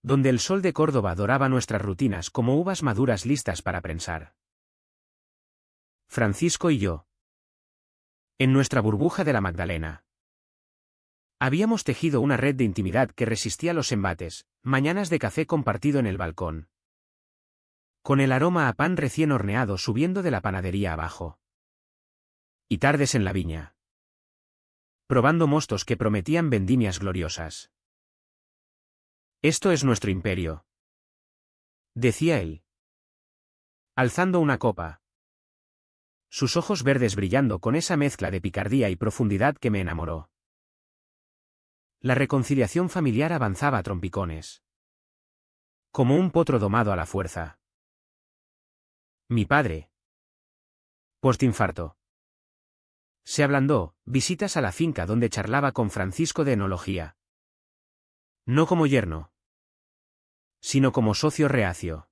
A: donde el sol de Córdoba doraba nuestras rutinas como uvas maduras listas para prensar. Francisco y yo, en nuestra burbuja de la Magdalena, habíamos tejido una red de intimidad que resistía los embates, mañanas de café compartido en el balcón, con el aroma a pan recién horneado subiendo de la panadería abajo, y tardes en la viña, probando mostos que prometían vendimias gloriosas. Esto es nuestro imperio, decía él, alzando una copa, sus ojos verdes brillando con esa mezcla de picardía y profundidad que me enamoró. La reconciliación familiar avanzaba a trompicones, como un potro domado a la fuerza. Mi padre, postinfarto, se ablandó, visitas a la finca donde charlaba con Francisco de enología. No como yerno, sino como socio reacio.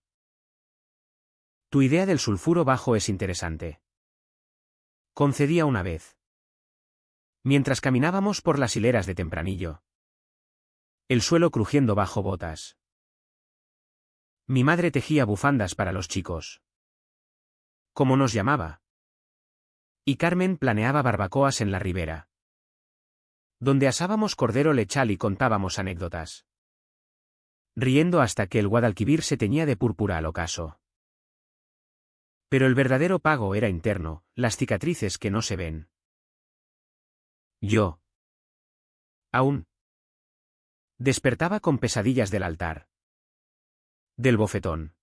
A: Tu idea del sulfuro bajo es interesante, concedía una vez, mientras caminábamos por las hileras de Tempranillo, el suelo crujiendo bajo botas. Mi madre tejía bufandas para los chicos, como nos llamaba, y Carmen planeaba barbacoas en la ribera, donde asábamos cordero lechal y contábamos anécdotas, riendo hasta que el Guadalquivir se teñía de púrpura al ocaso. Pero el verdadero pago era interno, las cicatrices que no se ven. Yo, aún, despertaba con pesadillas del altar, del bofetón,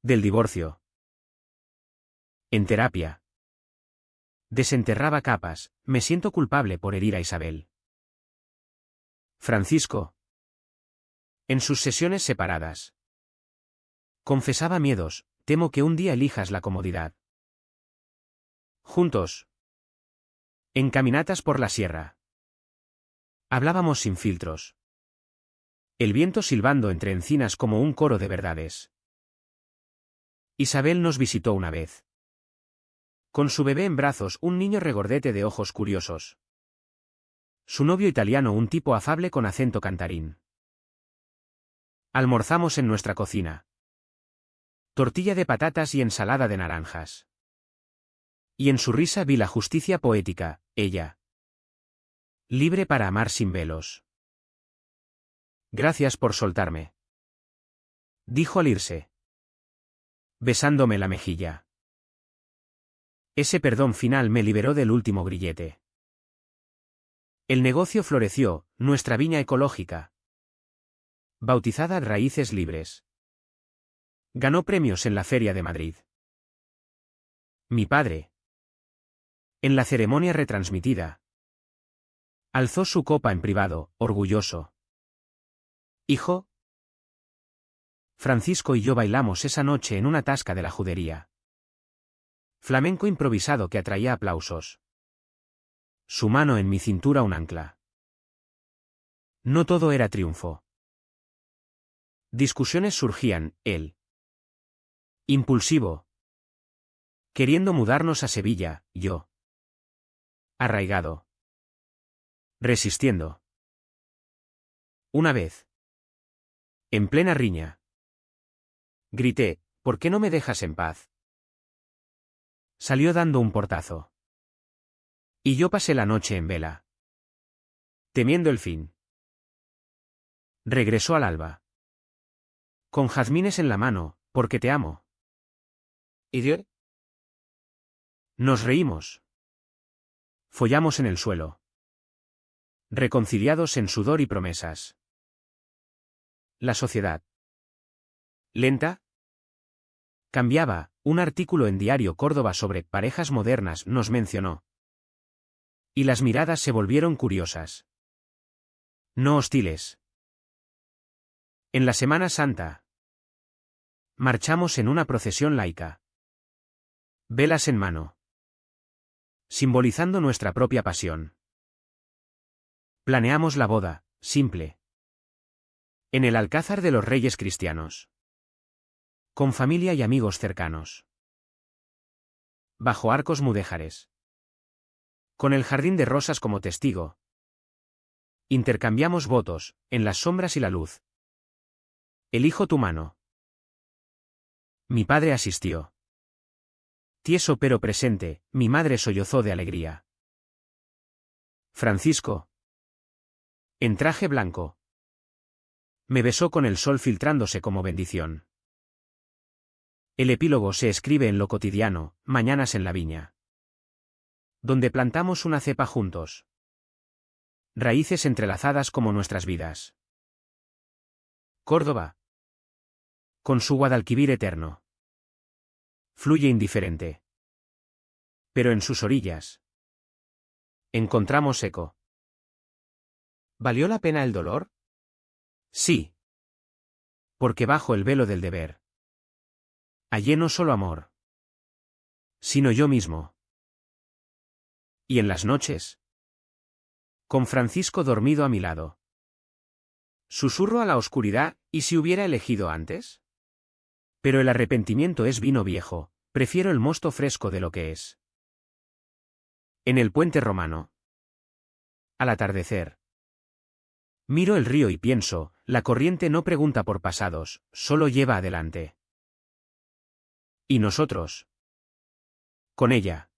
A: del divorcio. En terapia, desenterraba capas, me siento culpable por herir a Isabel. Francisco, en sus sesiones separadas, confesaba miedos, temo que un día elijas la comodidad. Juntos, en caminatas por la sierra, hablábamos sin filtros, el viento silbando entre encinas como un coro de verdades. Isabel nos visitó una vez, con su bebé en brazos, un niño regordete de ojos curiosos. Su novio italiano, un tipo afable con acento cantarín. Almorzamos en nuestra cocina. Tortilla de patatas y ensalada de naranjas. Y en su risa vi la justicia poética, ella, libre para amar sin velos. Gracias por soltarme, dijo al irse, besándome la mejilla. Ese perdón final me liberó del último grillete. El negocio floreció, nuestra viña ecológica, bautizada Raíces Libres, ganó premios en la Feria de Madrid. Mi padre, en la ceremonia retransmitida, alzó su copa en privado, orgulloso. Hijo, Francisco y yo bailamos esa noche en una tasca de la judería. Flamenco improvisado que atraía aplausos. Su mano en mi cintura un ancla. No todo era triunfo. Discusiones surgían, él, impulsivo, queriendo mudarnos a Sevilla, yo, arraigado, resistiendo. Una vez, en plena riña, grité, ¿por qué no me dejas en paz? Salió dando un portazo. Y yo pasé la noche en vela, temiendo el fin. Regresó al alba, con jazmines en la mano, porque te amo. ¿Idiot? Nos reímos. Follamos en el suelo, reconciliados en sudor y promesas. La sociedad. ¿Lenta? Cambiaba. Un artículo en Diario Córdoba sobre parejas modernas nos mencionó. Y las miradas se volvieron curiosas. No hostiles. En la Semana Santa. Marchamos en una procesión laica. Velas en mano. Simbolizando nuestra propia pasión. Planeamos la boda, simple. En el Alcázar de los Reyes Cristianos. Con familia y amigos cercanos. Bajo arcos mudéjares. Con el jardín de rosas como testigo. Intercambiamos votos, en las sombras y la luz. Elijo tu mano. Mi padre asistió. Tieso pero presente, mi madre sollozó de alegría. Francisco. En traje blanco. Me besó con el sol filtrándose como bendición. El epílogo se escribe en lo cotidiano, mañanas en la viña. Donde plantamos una cepa juntos. Raíces entrelazadas como nuestras vidas. Córdoba. Con su Guadalquivir eterno. Fluye indiferente. Pero en sus orillas. Encontramos eco. ¿Valió la pena el dolor? Sí. Porque bajo el velo del deber. Hallé no solo amor. Sino yo mismo. ¿Y en las noches? Con Francisco dormido a mi lado. Susurro a la oscuridad, ¿y si hubiera elegido antes? Pero el arrepentimiento es vino viejo, prefiero el mosto fresco de lo que es. En el puente romano. Al atardecer. Miro el río y pienso, la corriente no pregunta por pasados, solo lleva adelante. ¿Y nosotros? Con ella.